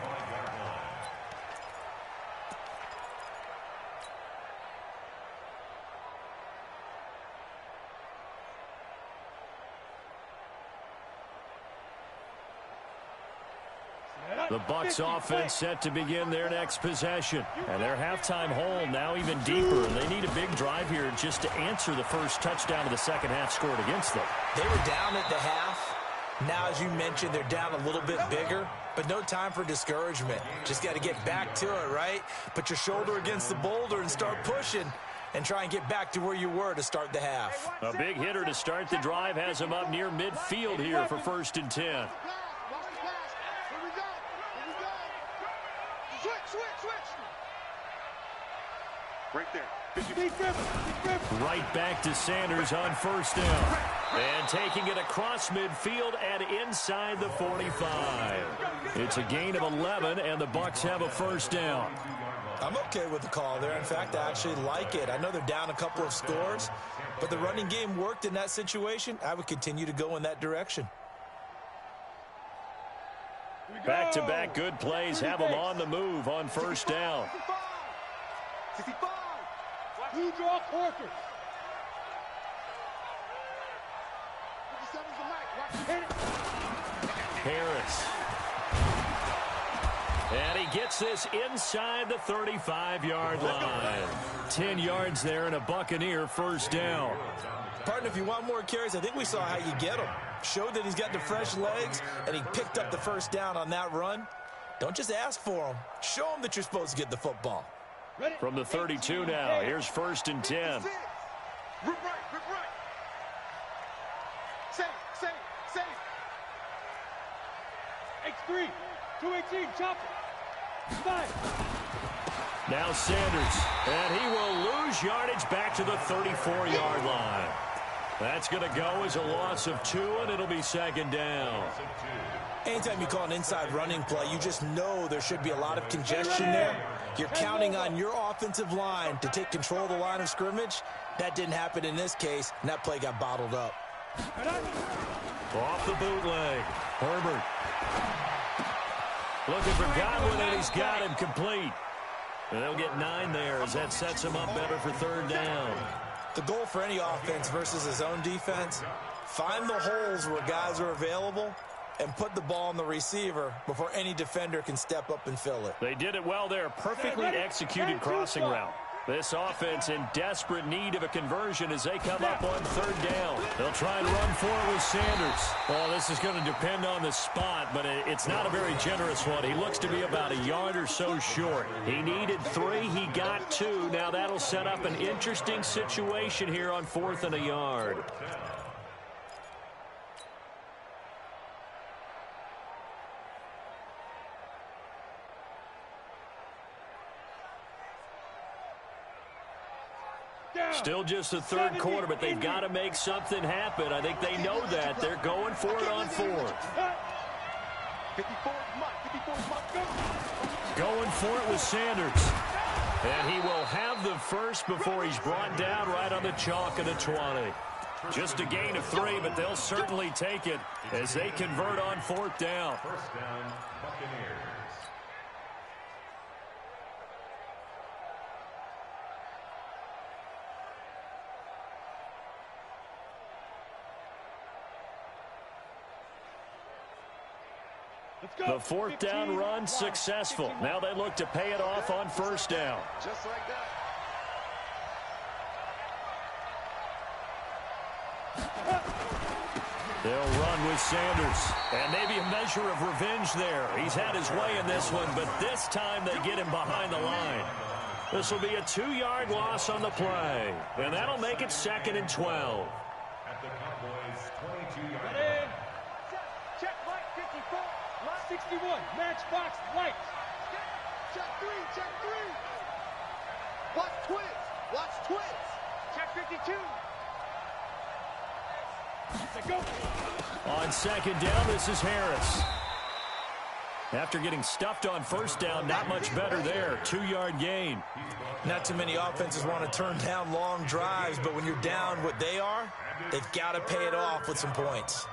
The Bucs offense set to begin their next possession. And their halftime hole now even deeper. And they need a big drive here just to answer the first touchdown of the second half scored against them. They were down at the half. Now, as you mentioned, they're down a little bit bigger. But no time for discouragement. Just got to get back to it, right? Put your shoulder against the boulder and start pushing. And try and get back to where you were to start the half. A big hitter to start the drive has him up near midfield here for 1st and 10. Right there. Right back to Sanders on 1st down. And taking it across midfield and inside the 45. It's a gain of 11, and the Bucs have a 1st down. I'm okay with the call there. In fact, I actually like it. I know they're down a couple of scores, but the running game worked in that situation. I would continue to go in that direction. Back-to-back good plays have them on the move on 1st down. 65. You draw quarters. 57's the mic. Harris. And he gets this inside the 35-yard line. 10 yards there and a Buccaneer 1st down. Partner, if you want more carries, I think we saw how you get them. Showed that he's got the fresh legs, and he picked up the 1st down on that run. Don't just ask for them. Show them that you're supposed to get the football. From the 32 now, here's 1st and 10. Rip right. Save. X3, 218, chop it. 5. Now Sanders, and he will lose yardage back to the 34-yard line. That's going to go as a loss of 2, and it'll be 2nd down. Anytime you call an inside running play, you just know there should be a lot of congestion there. You're counting on your offensive line to take control of the line of scrimmage. That didn't happen in this case, and that play got bottled up. Off the bootleg. Herbert. Looking for Godwin, and he's got him complete. And they'll get 9 there as that sets him up better for 3rd down. The goal for any offense versus his own defense, find the holes where guys are available and put the ball on the receiver before any defender can step up and fill it. They did it well there. Perfectly executed crossing route. This offense in desperate need of a conversion as they come up on 3rd down. They'll try and run for it with Sanders. Well, this is going to depend on the spot, but it's not a very generous one. He looks to be about a yard or so short. He needed 3. He got 2. Now that'll set up an interesting situation here on 4th and a yard. Still just the 3rd quarter, but they've got to make something happen. I think they know that. They're going for it on 4th. Going for it with Sanders. And he will have the first before he's brought down right on the chalk of the 20. Just a gain of 3, but they'll certainly take it as they convert on 4th down. 1st down, Buccaneers. The 4th down run successful. Now they look to pay it off on 1st down. Just like that. They'll run with Sanders. And maybe a measure of revenge there. He's had his way in this one, but this time they get him behind the line. This will be a 2-yard loss on the play. And that'll make it 2nd and 12. At the Cowboys' 22-yard line. Check right, 54. Lot 61. Match box right. Check 3. Check 3. Watch twins. Watch twins. Check 52. Go. On 2nd down, this is Harris. After getting stuffed on 1st down, not much better there. 2-yard gain. Not too many offenses want to turn down long drives, but when you're down what they are, they've got to pay it off with some points.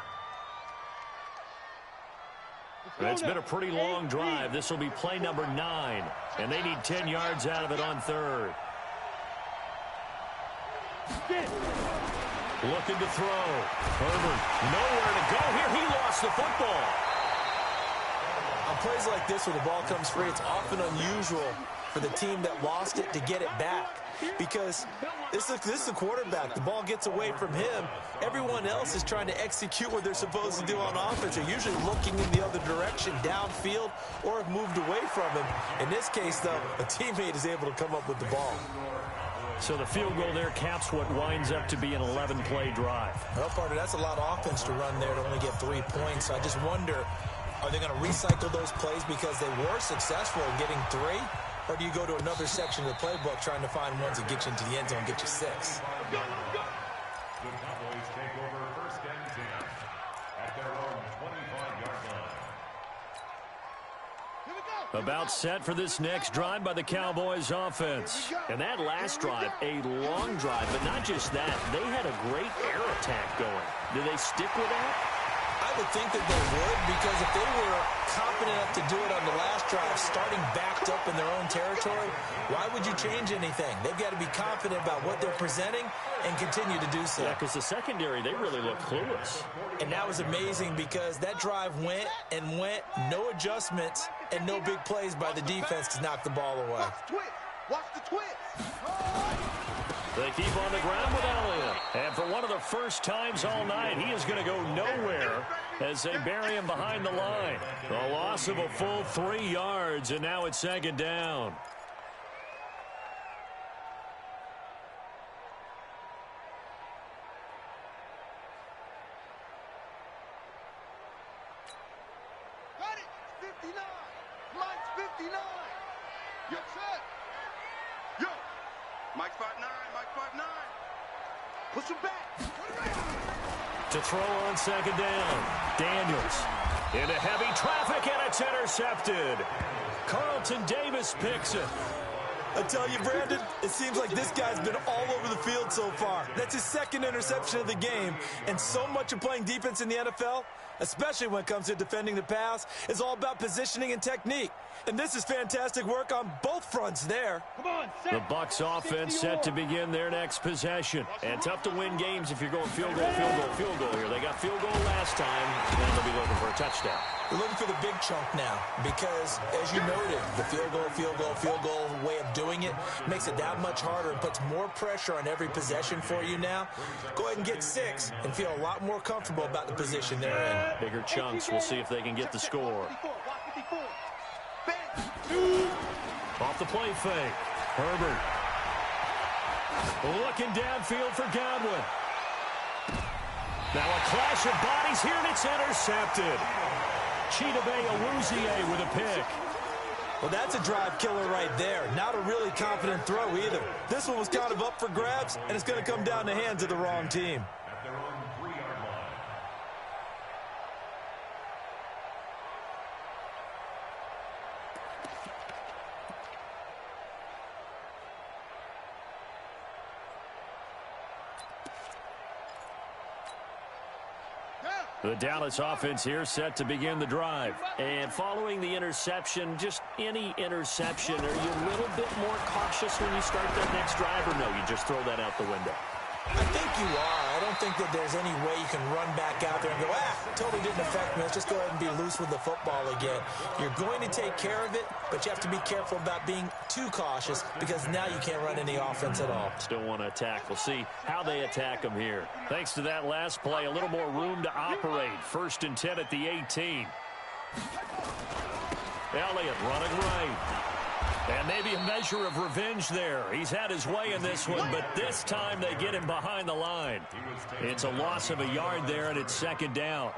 It's been a pretty long drive. This will be play number 9, and they need 10 yards out of it on 3rd. Looking to throw. Herbert, nowhere to go here. He lost the football. On plays like this where the ball comes free, it's often unusual for the team that lost it to get it back, because this is the quarterback. The ball gets away from him. Everyone else is trying to execute what they're supposed to do on offense. They're usually looking in the other direction, downfield, or have moved away from him. In this case, though, a teammate is able to come up with the ball. So the field goal there caps what winds up to be an 11-play drive. Well, partner, that's a lot of offense to run there to only get 3 points. So I just wonder, are they going to recycle those plays because they were successful in getting 3? Or do you go to another section of the playbook trying to find ones that get you into the end zone and get you 6? The Cowboys take over 1st and 10 at their own 25-yard line. About set for this next drive by the Cowboys offense. And that last drive, a long drive, but not just that. They had a great air attack going. Do they stick with that? I would think that they would, because if they were confident enough to do it on the last drive, starting backed up in their own territory, why would you change anything? They've got to be confident about what they're presenting and continue to do so. Yeah, because the secondary, they really look clueless. And that was amazing because that drive went and went, no adjustments, and no big plays by the defense to knock the ball away. Watch the twist. They keep on the ground with Elliott. And for one of the first times all night, he is going to go nowhere as they bury him behind the line. A loss of a full 3 yards, and now it's 2nd down. Got it. 59. Mike's 59. Yo, set. Yo. Mike's 5'9". Mike's 5'9". Push him back. To throw on 2nd down. Daniels into heavy traffic, and it's intercepted. Carlton Davis picks it. I tell you, Brandon, it seems like this guy's been all over the field so far. That's his 2nd interception of the game, and so much of playing defense in the NFL, especially when it comes to defending the pass, is all about positioning and technique. And this is fantastic work on both fronts there. Come on, The Bucs offense set to begin their next possession. And tough to win games if you're going field goal here. They got field goal last time, and they'll be looking for a touchdown. We're looking for the big chunk now because, as you noted, the field goal way of doing it makes it that much harder and puts more pressure on every possession for you now. Go ahead and get 6 and feel a lot more comfortable about the position they're in. Bigger chunks. We'll see if they can get the score. Off the play fake. Herbert. Looking downfield for Godwin. Now a clash of bodies here, and it's intercepted. Chidobe Awuzie with a pick. Well, that's a drive killer right there. Not a really confident throw either. This one was kind of up for grabs, and it's going to come down the hands of the wrong team. At their own 3-yard line. The Dallas offense here set to begin the drive. And following the interception, just any interception, are you a little bit more cautious when you start that next drive, or no, you just throw that out the window? I think you are. I don't think that there's any way you can run back out there and go, totally didn't affect me. Let's just go ahead and be loose with the football again. You're going to take care of it, but you have to be careful about being too cautious because now you can't run any offense at all. Still want to attack. We'll see how they attack them here. Thanks to that last play, a little more room to operate. 1st and 10 at the 18. Elliott running right. And maybe a measure of revenge there. He's had his way in this one, but this time they get him behind the line. It's a loss of a yard there, and it's 2nd down.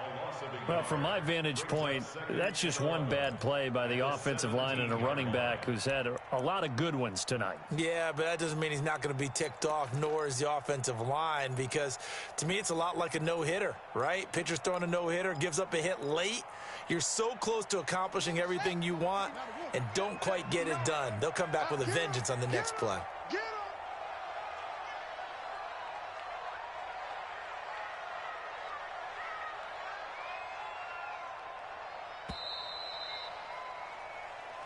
Well, from my vantage point, that's just one bad play by the offensive line and a running back who's had a lot of good ones tonight. Yeah, but that doesn't mean he's not going to be ticked off, nor is the offensive line, because to me it's a lot like a no-hitter, right? Pitcher's throwing a no-hitter, gives up a hit late. You're so close to accomplishing everything you want and don't quite get it done. They'll come back with a vengeance on the next play.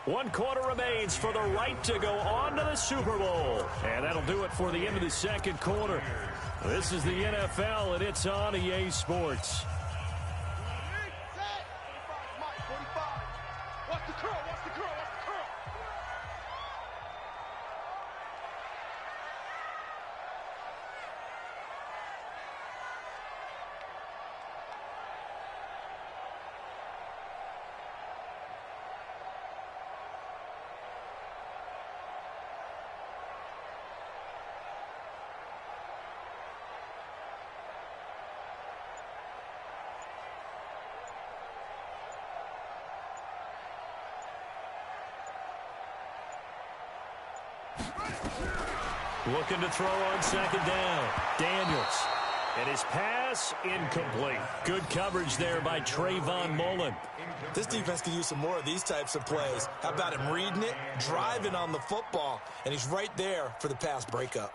One quarter remains for the right to go on to the Super Bowl. And that'll do it for the end of the 2nd quarter. This is the NFL, and it's on EA Sports. Watch the curl, watch the curl, watch the curl. Looking to throw on 2nd down. Daniels. And his pass incomplete. Good coverage there by Trayvon Mullen. This defense could use some more of these types of plays. How about him reading it, driving on the football, and he's right there for the pass breakup.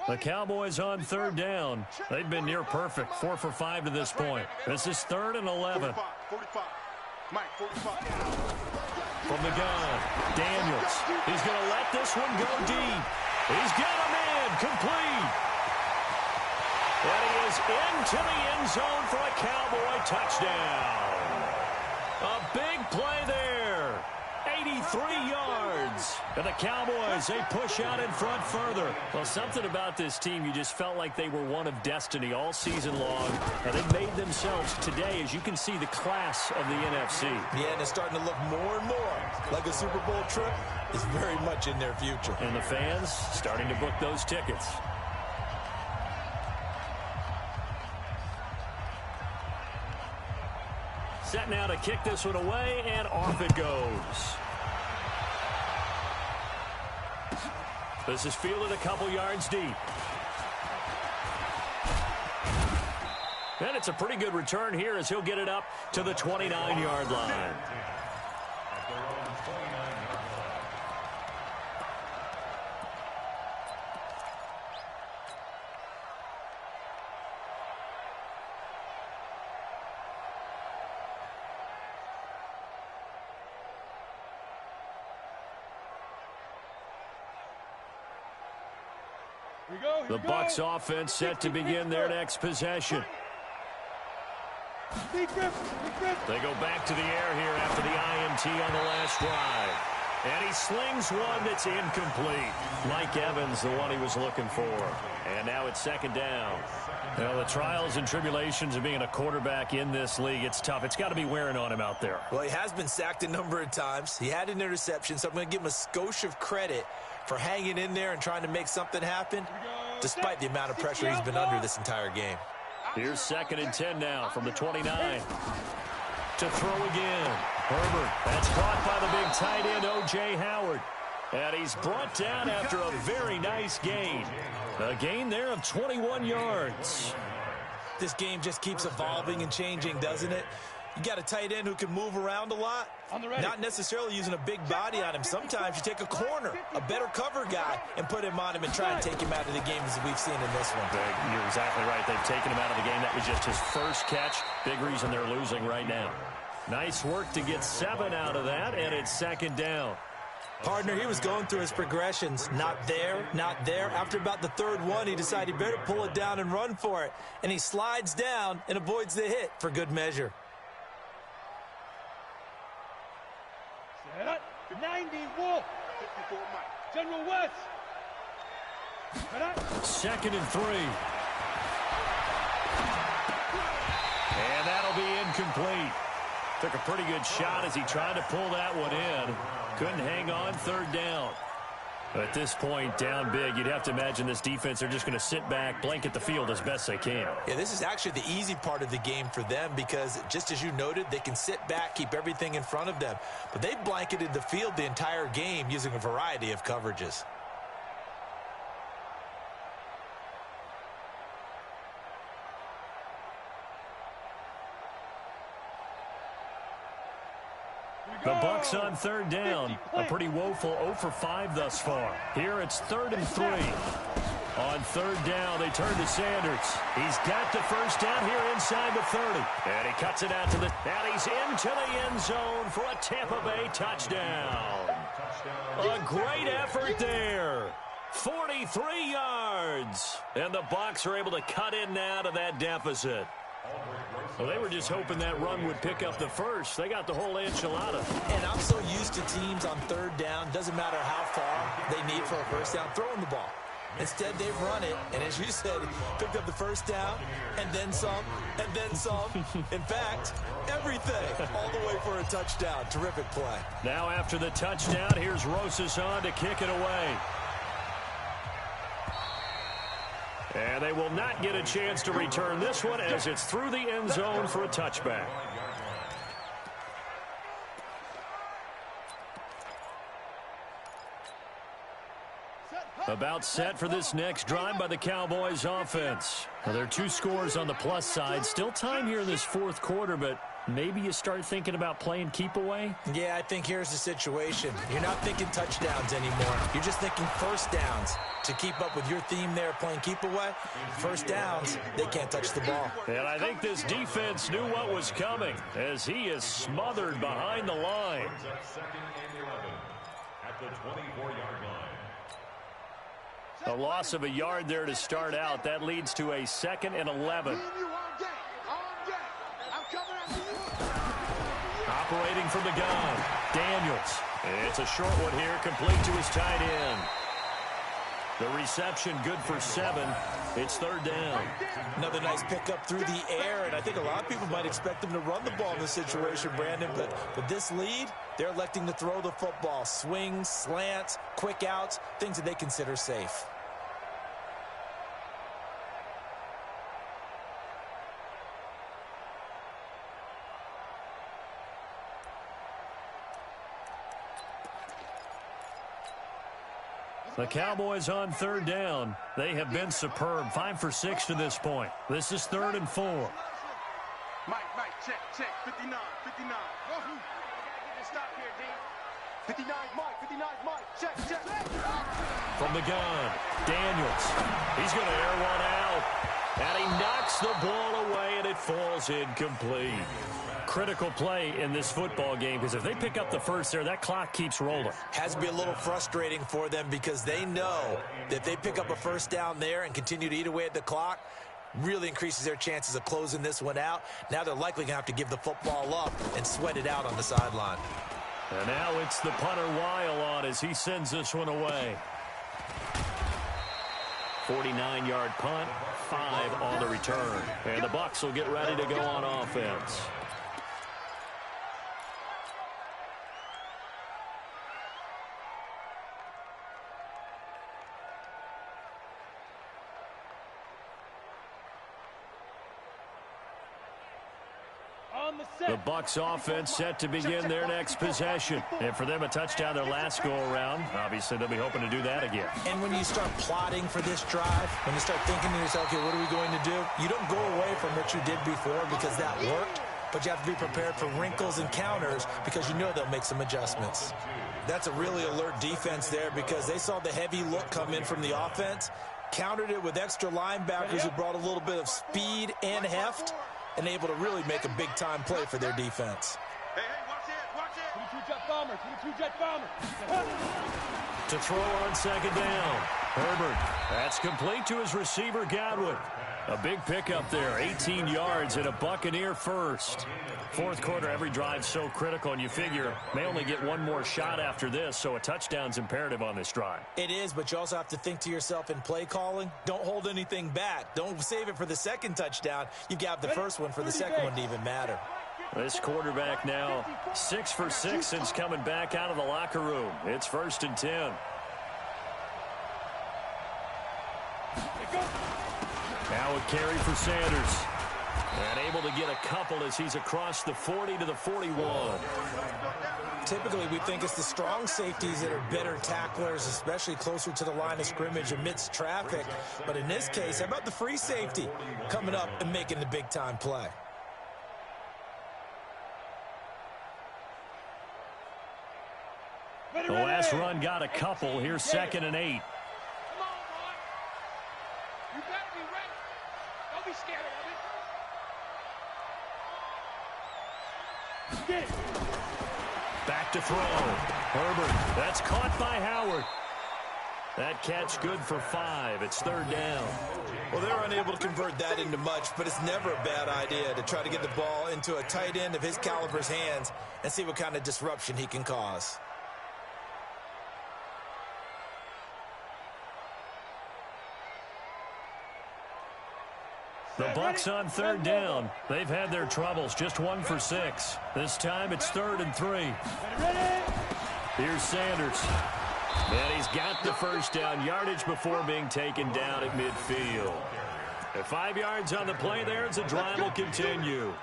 The Cowboys on 3rd down. They've been near perfect, 4 for 5 to this point. This is 3rd and 11. 45. Mike, 45. From the gun, Daniels. He's going to let this one go deep. He's got him in, complete. And he is into the end zone for a Cowboy touchdown. A big play there. 83 yards. And the Cowboys, they push out in front further. Well, something about this team, you just felt like they were one of destiny all season long. And they made themselves today, as you can see, the class of the NFC. Yeah, and it's starting to look more and more like a Super Bowl trip is very much in their future. And the fans starting to book those tickets. Set now to kick this one away, and off it goes. This is fielded a couple yards deep. And it's a pretty good return here as he'll get it up to the 29-yard line. The Bucs offense set to begin their next possession. They go back to the air here after the INT on the last drive. And he slings one that's incomplete. Mike Evans, the one he was looking for. And now it's 2nd down. Well, the trials and tribulations of being a quarterback in this league, it's tough. It's got to be wearing on him out there. Well, he has been sacked a number of times. He had an interception, so I'm going to give him a skosh of credit for hanging in there and trying to make something happen, despite the amount of pressure he's been under this entire game. Here's 2nd and 10 now from the 29. To throw again. Herbert, that's caught by the big tight end, O.J. Howard. And he's brought down after a very nice gain. A gain there of 21 yards. This game just keeps evolving and changing, doesn't it? You got a tight end who can move around a lot, not necessarily using a big body on him. Sometimes you take a corner, a better cover guy, and put him on him and try and take him out of the game as we've seen in this one. You're exactly right. They've taken him out of the game. That was just his first catch. Big reason they're losing right now. Nice work to get 7 out of that, and it's second down. Partner, he was going through his progressions. Not there, not there. After about the third one, he decided he better pull it down and run for it. And he slides down and avoids the hit for good measure. 90 Wolf. 54 Mike. General West. Second and 3. And that'll be incomplete. Took a pretty good shot as he tried to pull that one in. Couldn't hang on, third down. At this point, down big, you'd have to imagine this defense are just going to sit back, blanket the field as best they can. Yeah, this is actually the easy part of the game for them because, just as you noted, they can sit back, keep everything in front of them. But they blanketed the field the entire game using a variety of coverages. The Bucs on third down. A pretty woeful 0 for 5 thus far. Here it's 3rd and 3. On third down, they turn to Sanders. He's got the first down here inside the 30. And he cuts it out to the... And he's into the end zone for a Tampa Bay touchdown. A great effort there. 43 yards. And the Bucs are able to cut in now to that deficit. Well, they were just hoping that run would pick up the first. They got the whole enchilada. And I'm so used to teams on third down, doesn't matter how far they need for a first down, throwing the ball. Instead, they've run it, and as you said, picked up the first down, and then some, and then some. In fact, everything, all the way for a touchdown. Terrific play. Now after the touchdown, here's Rosas on to kick it away. And they will not get a chance to return this one as it's through the end zone for a touchback. About set for this next drive by the Cowboys offense. Now, there are 2 scores on the plus side. Still time here in this fourth quarter, but maybe you start thinking about playing keep away? Yeah, I think here's the situation. You're not thinking touchdowns anymore. You're just thinking first downs. To keep up with your theme there, playing keep away, first downs, they can't touch the ball. And I think this defense knew what was coming as he is smothered behind the line. Second and 11 at the 24-yard line. A loss of a yard there to start out. That leads to a 2nd and 11. Operating from the gun, Daniels. It's a short one here, complete to his tight end. The reception good for 7. It's third down. Another nice pickup through the air, and I think a lot of people might expect them to run the ball in this situation, Brandon, but with this lead, they're electing to throw the football. Swings, slants, quick outs, things that they consider safe. The Cowboys on third down. They have been superb. 5 for 6 to this point. This is 3rd and 4. Mike, check, 59, 59. Stop here, D. 59, Mike, check. From the gun, Daniels. He's going to air one out. And he knocks the ball away, and it falls incomplete. Critical play in this football game because if they pick up the first there, that clock keeps rolling. Has to be a little frustrating for them because they know that if they pick up a first down there and continue to eat away at the clock, really increases their chances of closing this one out. Now they're likely going to have to give the football up and sweat it out on the sideline. And now it's the punter Weil on as he sends this one away. 49-yard punt, 5 on the return. And the Bucs will get ready to go on offense. The Bucs offense set to begin their next possession. And for them, a touchdown their last go-around. Obviously, they'll be hoping to do that again. And when you start plotting for this drive, when you start thinking to yourself, okay, what are we going to do? You don't go away from what you did before because that worked. but you have to be prepared for wrinkles and counters because you know they'll make some adjustments. That's a really alert defense there because they saw the heavy look come in from the offense, countered it with extra linebackers who brought a little bit of speed and heft, and able to really make a big-time play for their defense. Hey, watch it, watch it. 22 jet bomber, 22 jet bomber. To throw on second down. Herbert. That's complete to his receiver, Godwin. A big pickup there, 18 yards and a Buccaneer first. Fourth quarter, every drive so critical, and you figure may only get one more shot after this, so a touchdown's imperative on this drive. It is, but you also have to think to yourself in play calling, don't hold anything back. Don't save it for the second touchdown. You got the first one for the second one to even matter. This quarterback now 6 for 6 since coming back out of the locker room. It's 1st and 10. Now a carry for Sanders. And able to get a couple as he's across the 40 to the 41. Typically, we think it's the strong safeties that are better tacklers, especially closer to the line of scrimmage amidst traffic. But in this case, how about the free safety coming up and making the big-time play? The last run got a couple. Here's 2nd and 8. Come on, boy. You better be ready. Don't be scared of it. Back to throw. Herbert. That's caught by Howard. That catch good for 5. It's 3rd down. Well, they're unable to convert that into much, but it's never a bad idea to try to get the ball into a tight end of his caliber's hands and see what kind of disruption he can cause. The Bucs on 3rd down. They've had their troubles. Just 1 for 6. This time it's 3rd and 3. Here's Sanders. And he's got the first down. Yardage before being taken down at midfield. At 5 yards on the play there, the drive will continue.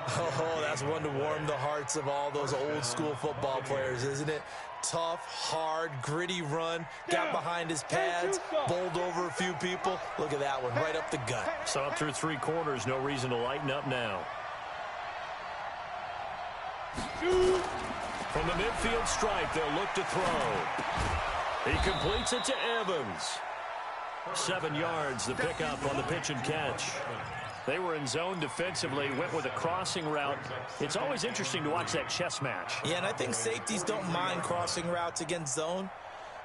Oh, that's one to warm the hearts of all those old-school football players, isn't it? Tough, hard, gritty run, got behind his pads, bowled over a few people. Look at that one, right up the gut. Saw through 3 quarters, no reason to lighten up now. From the midfield stripe, they'll look to throw. He completes it to Evans. 7 yards, the pickup on the pitch and catch. They were in zone defensively, went with a crossing route. It's always interesting to watch that chess match. Yeah, and I think safeties don't mind crossing routes against zone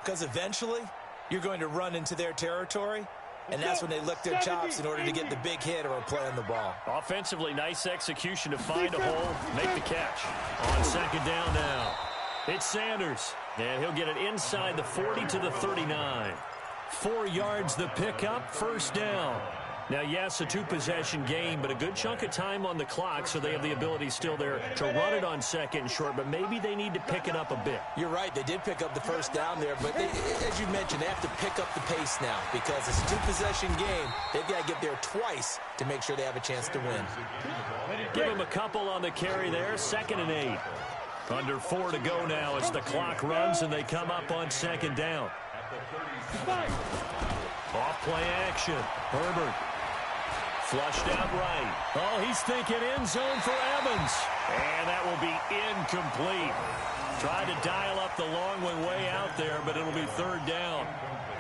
because eventually you're going to run into their territory, and that's when they lick their chops in order to get the big hit or a play on the ball. Offensively, nice execution to find a hole, make the catch. On 2nd down now, it's Sanders, and he'll get it inside the 40 to the 39. 4 yards the pickup, 1st down. Now, yes, a 2-possession game, but a good chunk of time on the clock, so they have the ability still there to run it on 2nd and short, but maybe they need to pick it up a bit. You're right. They did pick up the first down there, but as you mentioned, they have to pick up the pace now because it's a 2-possession game. They've got to get there twice to make sure they have a chance to win. Give them a couple on the carry there, 2nd and 8. Under 4 to go now as the clock runs and they come up on 2nd down. Off play action. Herbert. Flushed out right. Oh, he's thinking end zone for Evans. And that will be incomplete. Tried to dial up the long one way out there, but it'll be 3rd down.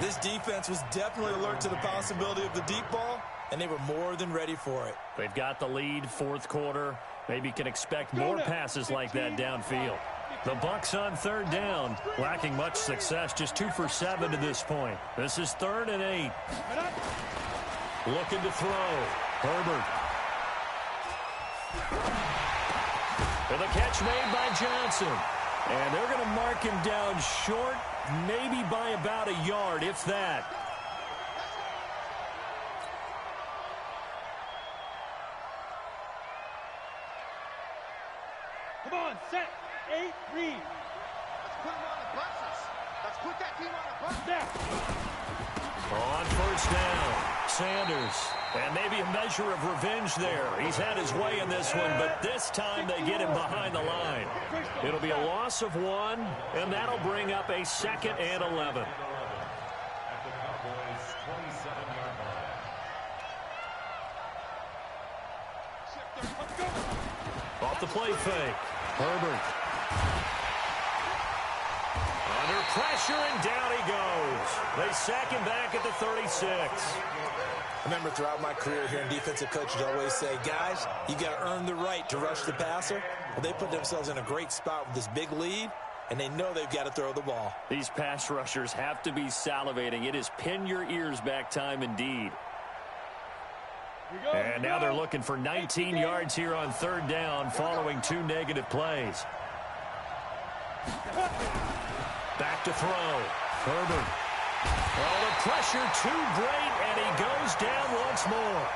This defense was definitely alert to the possibility of the deep ball, and they were more than ready for it. They've got the lead, 4th quarter. Maybe can expect more passes like that downfield. The Bucs on 3rd down, lacking much success, just 2 for 7 to this point. This is 3rd and 8. Looking to throw. Herbert. And the catch made by Johnson. And they're going to mark him down short, maybe by about a yard, if that. Come on, set, 8, read. Let's put him on the buses. Let's put that team on the bus. Step. On 1st down, Sanders. And maybe a measure of revenge there. He's had his way in this one, but this time they get him behind the line. It'll be a loss of 1, and that'll bring up a 2nd and 11. At the Cowboys' 27-yard line. the play fake. Herbert. Under pressure, and down he goes. They sack him back at the 36. I remember throughout my career here in defensive coaches always say, guys, you got to earn the right to rush the passer. Well, they put themselves in a great spot with this big lead, and they know they've got to throw the ball. These pass rushers have to be salivating. It is pin your ears back time indeed. And now they're looking for 19 yards here on third down following 2 negative plays. Back to throw. Herbert. Oh, the pressure too great, and he goes down once more.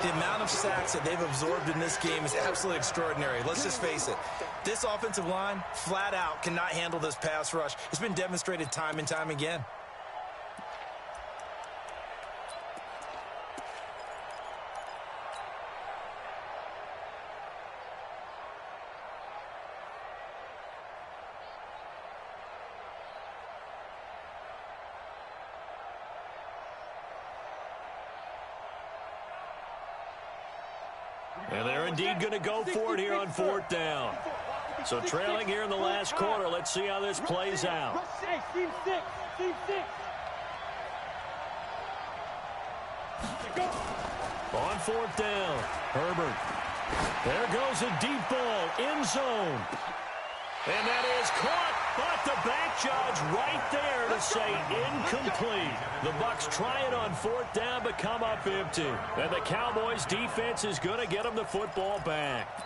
The amount of sacks that they've absorbed in this game is absolutely extraordinary. Let's just face it. This offensive line, flat out, cannot handle this pass rush. It's been demonstrated time and time again. And they're indeed going to go for it here on fourth down. So trailing here in the last quarter. Let's see how this plays out. Hey, team 6. Team 6. On fourth down, Herbert. There goes a deep ball, end zone. And that is caught, but the back judge right there to say incomplete. The Bucs try it on fourth down, but come up empty. And the Cowboys defense is going to get them the football back.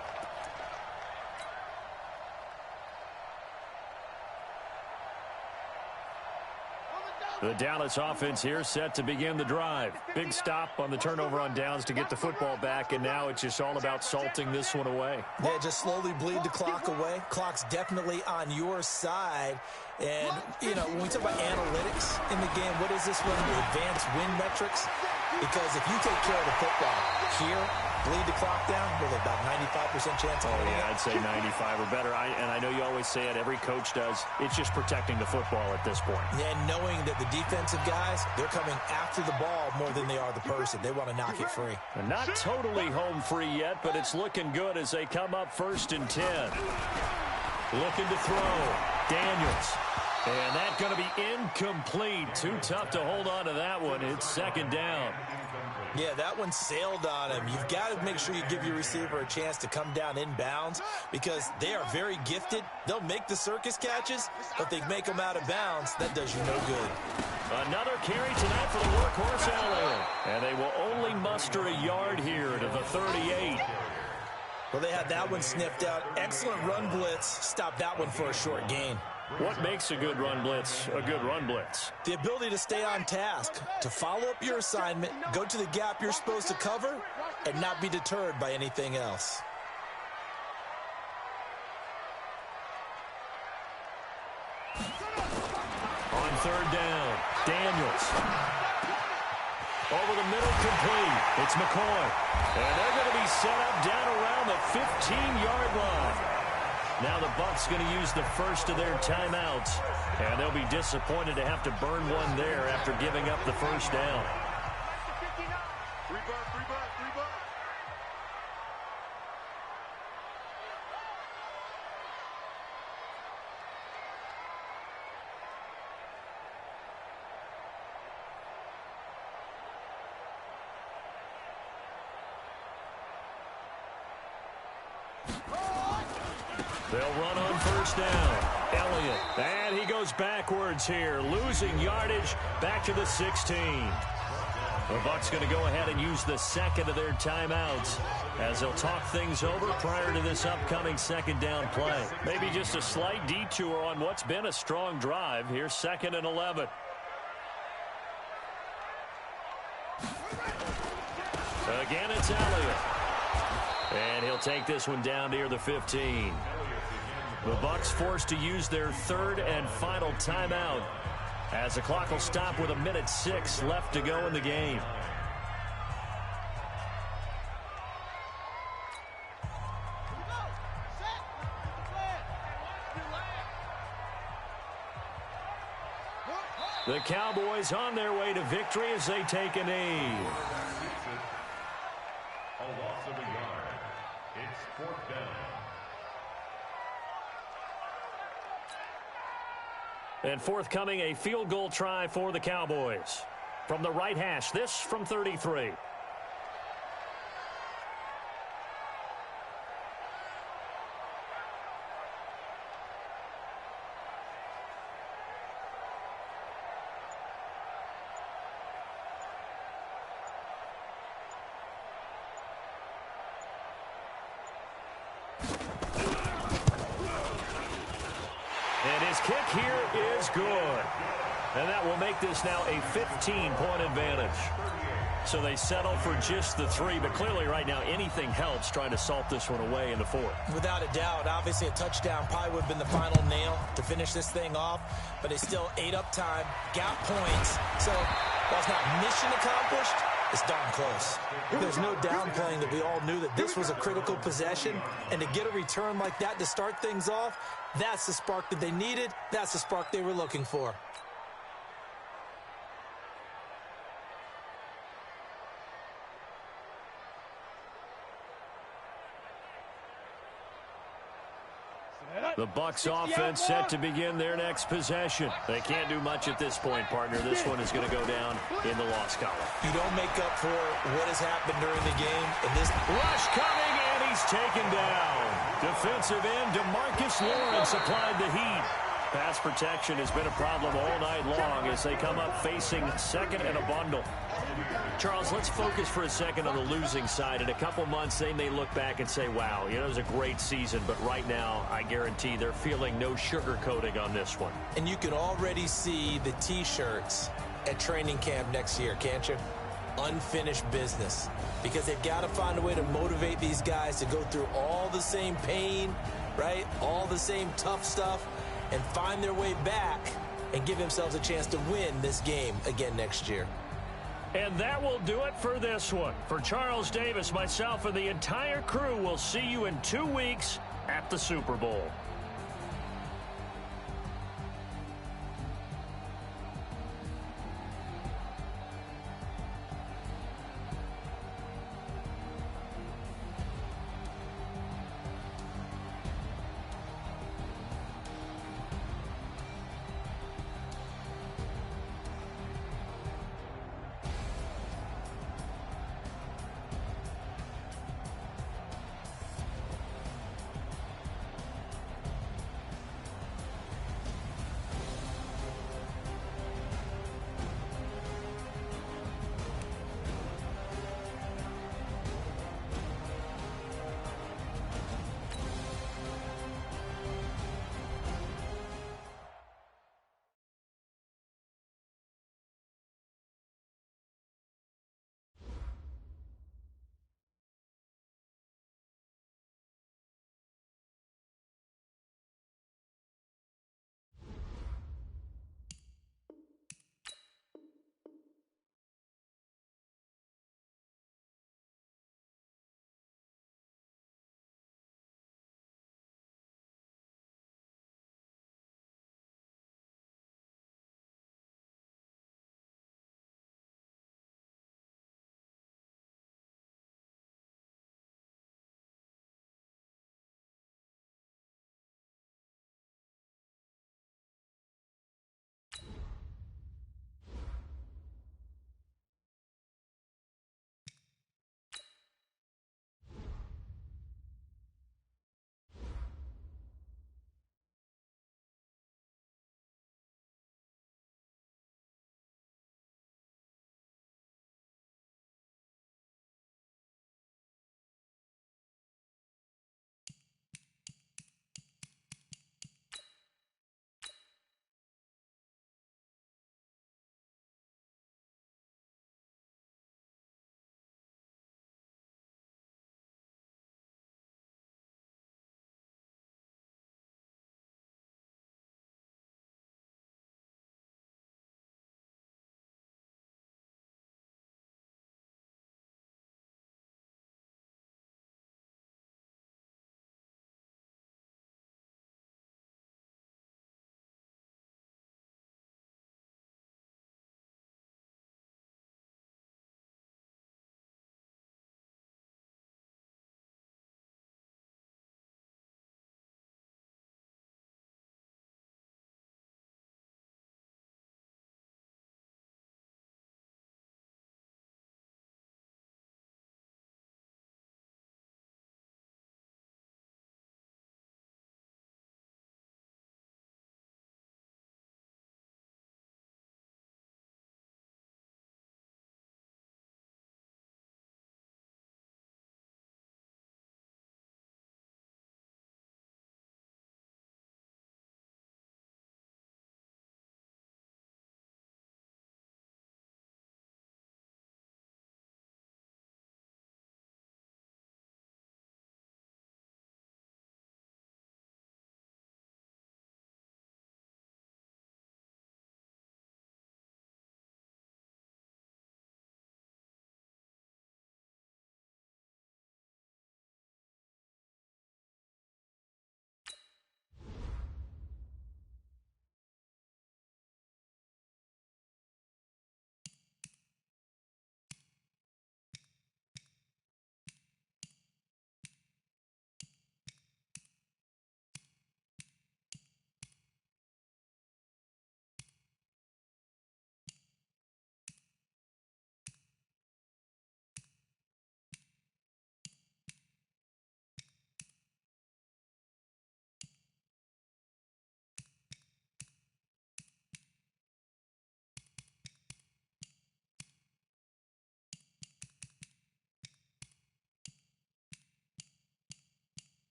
The Dallas offense here set to begin the drive. Big stop on the turnover on downs to get the football back, and now it's just all about salting this one away. Yeah, just slowly bleed the clock away. Clock's definitely on your side. And, you know, when we talk about analytics in the game, what is this one? The advanced win metrics? Because if you take care of the football here, bleed the clock down, with about 95% chance of winning. Yeah, I'd say 95 or better. And I know you always say it, every coach does. It's just protecting the football at this point. And knowing that the defensive guys, they're coming after the ball more than they are the person. They want to knock it free. And not totally home free yet, but it's looking good as they come up 1st and 10. Looking to throw. Daniels. And that's going to be incomplete. Too tough to hold on to that one. It's 2nd down. Yeah, that one sailed on him. You've got to make sure you give your receiver a chance to come down inbounds because they are very gifted. They'll make the circus catches, but they make them out of bounds. That does you no good. Another carry tonight for the workhorse Elliott. And they will only muster a yard here to the 38. Well, they had that one sniffed out. Excellent run blitz. Stop that one for a short gain. What makes a good run blitz a good run blitz? The ability to stay on task, to follow up your assignment, go to the gap you're supposed to cover, and not be deterred by anything else. On 3rd down, Daniels. Over the middle, complete. It's McCoy. And they're going to be set up down around the 15-yard line. Now the Bucs going to use the first of their timeouts, and they'll be disappointed to have to burn one there after giving up the first down. 3 bucks, 3 bucks, 3 bucks. They'll run on 1st down. Elliott, and he goes backwards here, losing yardage back to the 16. The Bucs going to go ahead and use the 2nd of their timeouts as they'll talk things over prior to this upcoming 2nd down play. Maybe just a slight detour on what's been a strong drive. Here's 2nd and 11. Again, it's Elliott. And he'll take this one down near the 15. The Bucs forced to use their 3rd and final timeout as the clock will stop with 1:06 left to go in the game. The Cowboys on their way to victory as they take a knee. A loss of a yard. It's 4th down. And forthcoming, a field goal try for the Cowboys. From the right hash, this from 33. And his kick here is good. And that will make this now a 15-point advantage. So they settle for just the 3, but clearly right now anything helps trying to salt this one away in the 4th. Without a doubt, obviously a touchdown probably would have been the final nail to finish this thing off, but it's still ate up time, got points. So while it's not mission accomplished, it's darn close. There's no downplaying that we all knew that this was a critical possession, and to get a return like that to start things off, that's the spark that they needed. That's the spark they were looking for. The Bucs offense set to begin their next possession. They can't do much at this point, partner. This one is going to go down in the loss column. You don't make up for what has happened during the game. And this rush coming, and he's taken down. Defensive end DeMarcus Lawrence applied the heat. Pass protection has been a problem all night long as they come up facing second and a bundle. Charles, let's focus for a second on the losing side. In a couple months, they may look back and say, wow, it was a great season. But right now, I guarantee they're feeling no sugarcoating on this one. And you can already see the T-shirts at training camp next year, can't you? Unfinished business. Because they've got to find a way to motivate these guys to go through all the same pain, right? All the same tough stuff, and find their way back and give themselves a chance to win this game again next year. And that will do it for this one. For Charles Davis, myself, and the entire crew, we'll see you in 2 weeks at the Super Bowl.